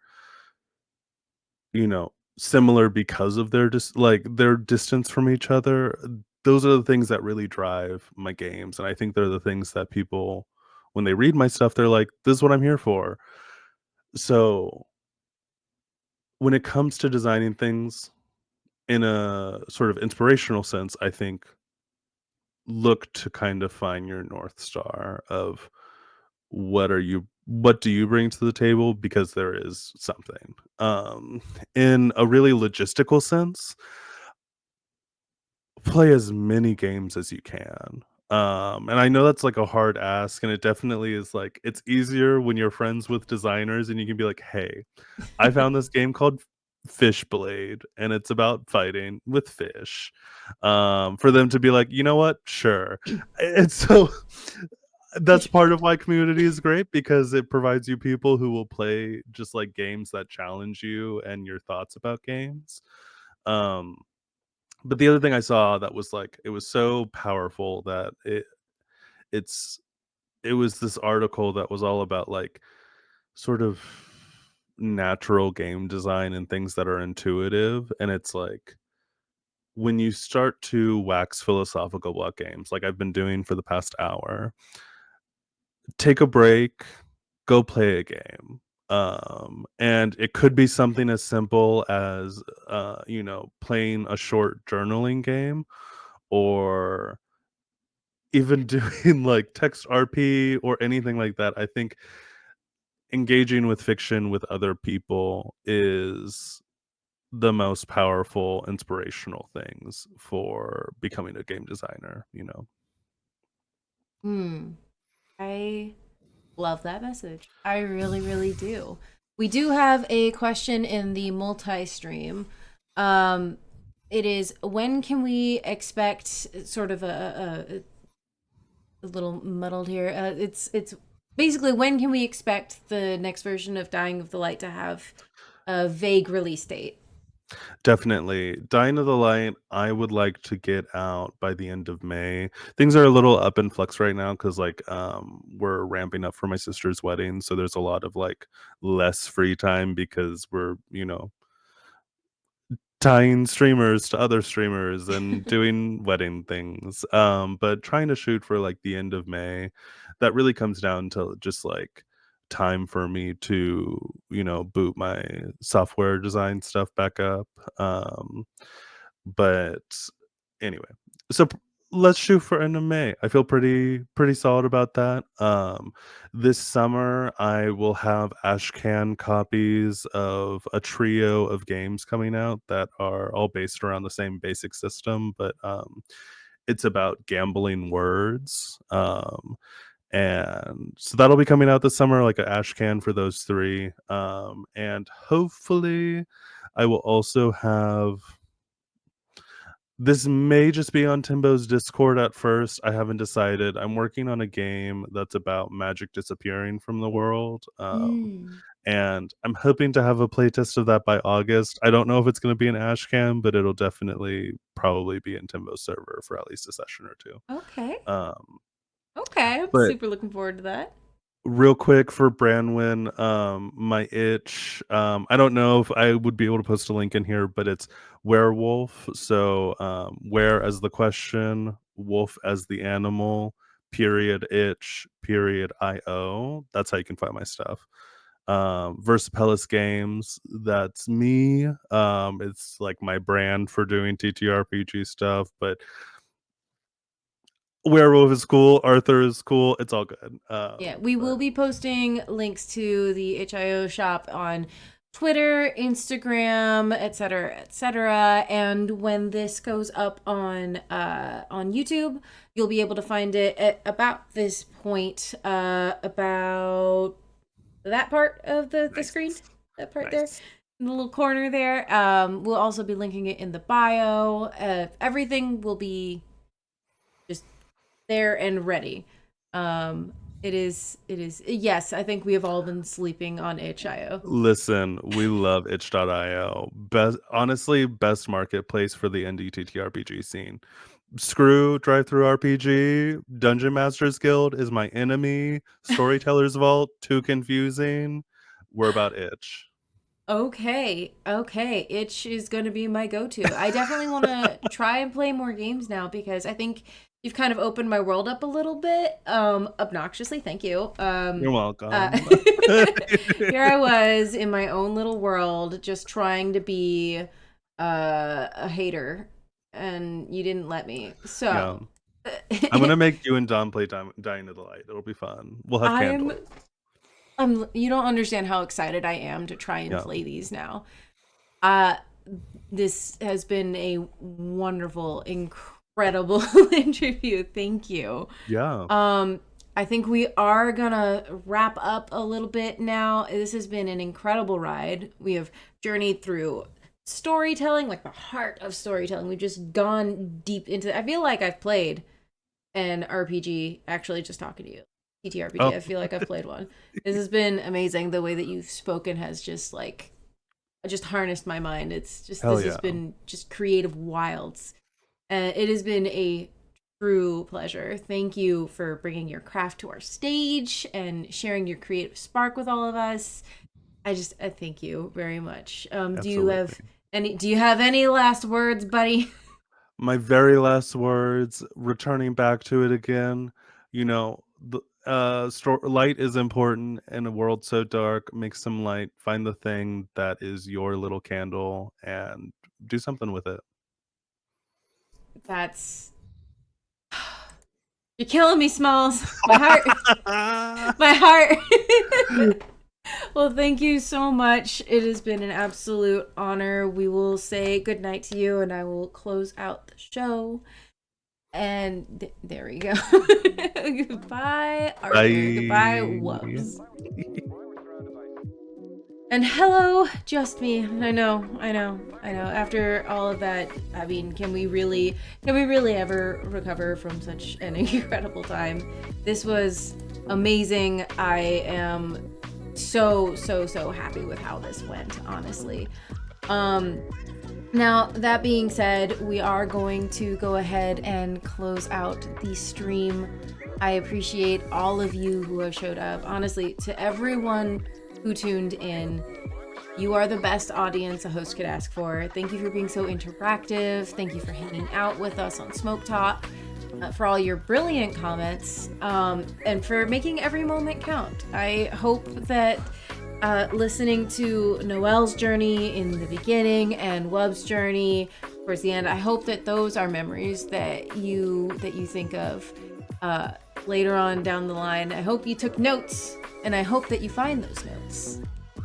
similar because of their distance from each other. Those are the things that really drive my games, and I think they're the things that people, when they read my stuff, they're like, this is what I'm here for. So when it comes to designing things in a sort of inspirational sense, I think look to kind of find your North Star of what do you bring to the table, because there is something. In a really logistical sense, play as many games as you can. And I know that's like a hard ask, and it definitely is. Like, it's easier when you're friends with designers and you can be like, hey, I found this game called Fishblade, and it's about fighting with fish. For them to be like, you know what? Sure. And so that's part of why community is great, because it provides you people who will play just like games that challenge you and your thoughts about games. Um, but the other thing I saw that was like, it was so powerful that it's it was this article that was all about like sort of natural game design and things that are intuitive. And it's like when you start to wax philosophical about games, like I've been doing for the past hour, take a break, go play a game. And it could be something as simple as playing a short journaling game, or even doing like text RP or anything like that. I think engaging with fiction with other people is the most powerful, inspirational things for becoming a game designer. Hmm. I love that message. I really, really do. We do have a question in the multi-stream. Um, it is, when can we expect sort of a little muddled here. It's basically, when can we expect the next version of Dying of the Light to have a vague release date? Definitely. Dying of the Light, I would like to get out by the end of May. Things are a little up in flux right now because like we're ramping up for my sister's wedding. So there's a lot of like less free time because we're, tying streamers to other streamers and doing wedding things. But trying to shoot for like the end of May. That really comes down to just like time for me to, boot my software design stuff back up. But anyway, so let's shoot for end of May. I feel pretty solid about that. This summer I will have ashcan copies of a trio of games coming out that are all based around the same basic system, but it's about gambling words. And so that'll be coming out this summer, like an ashcan for those three. And hopefully I will also have This may just be on Timbo's Discord at first. I haven't decided. I'm working on a game that's about magic disappearing from the world. And I'm hoping to have a playtest of that by August. I don't know if it's going to be an Ashcam, but it'll definitely probably be in Timbo's server for at least a session or two. Okay. Um, I'm but super looking forward to that. real quick for Branwyn, my itch. I don't know if I would be able to post a link in here, but it's werewolf. So where as the question, wolf as the animal, period itch, period IO. That's how you can find my stuff. Versapellis Games, that's me. It's like my brand for doing TTRPG stuff, but werewolf is cool, Arthur is cool, it's all good. Yeah, we will be posting links to the HIO shop on Twitter, Instagram, etc. And when this goes up on YouTube, you'll be able to find it at about this point, about that part of the screen, that part there, in the little corner there. We'll also be linking it in the bio. Everything will be just there and ready. It is yes, I think we have all been sleeping on itch.io. Listen, we love itch.io. Honestly, best marketplace for the indie TTRPG scene. Screw Drive Through RPG, Dungeon Masters Guild is my enemy. Storyteller's Vault, too confusing. We're about itch. Okay. Itch is going to be my go-to. I definitely want to try and play more games now because I think you've kind of opened my world up a little bit. Obnoxiously, thank you. You're welcome. Here I was in my own little world, just trying to be a hater, and you didn't let me. So I'm gonna make you and Dom play Dying to the Light. It'll be fun. We'll have candles. You don't understand how excited I am to try and play these now. This has been a wonderful, incredible interview. Thank you. Yeah. I think we are gonna wrap up a little bit now. This has been an incredible ride. We have journeyed through storytelling, like the heart of storytelling. We've just gone deep into. I feel like I've played an RPG. Actually, just talking to you, TTRPG. Oh. I feel like I've played one. This has been amazing. The way that you've spoken has just harnessed my mind. It's just has been just creative wilds. It has been a true pleasure. Thank you for bringing your craft to our stage and sharing your creative spark with all of us. I thank you very much. Do you have any last words, buddy? My very last words, returning back to it again, the light is important in a world so dark. Make some light, find the thing that is your little candle and do something with it. You're killing me, Smalls. My heart. Well, thank you so much. It has been an absolute honor. We will say goodnight to you, and I will close out the show. And there we go. Goodbye, Arthur. Bye. Goodbye, Wubs. And hello, just me. I know. After all of that, I mean, can we really ever recover from such an incredible time? This was amazing. I am so happy with how this went, honestly. Now, that being said, we are going to go ahead and close out the stream. I appreciate all of you who have showed up. Honestly, to everyone who tuned in, you are the best audience a host could ask for. Thank you for being so interactive. Thank you for hanging out with us on Smoke Talk, for all your brilliant comments, and for making every moment count. I hope that listening to Noelle's journey in the beginning and Wub's journey towards the end, I hope that those are memories that you think of later on down the line. I hope you took notes, and I hope that you find those notes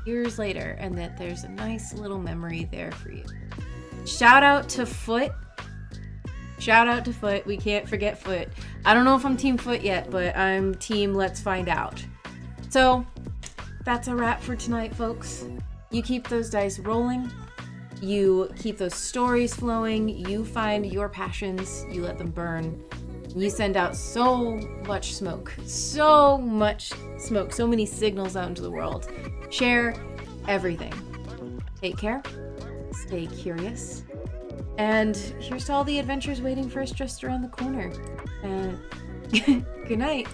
years later and that there's a nice little memory there for you. Shout out to Foot. We can't forget Foot. I don't know if I'm Team Foot yet, but I'm Team Let's Find Out. So that's a wrap for tonight, folks. You keep those dice rolling. You keep those stories flowing. You find your passions. You let them burn. You send out so much smoke. So much smoke. So many signals out into the world. Share everything. Take care. Stay curious. And here's to all the adventures waiting for us just around the corner. Good night.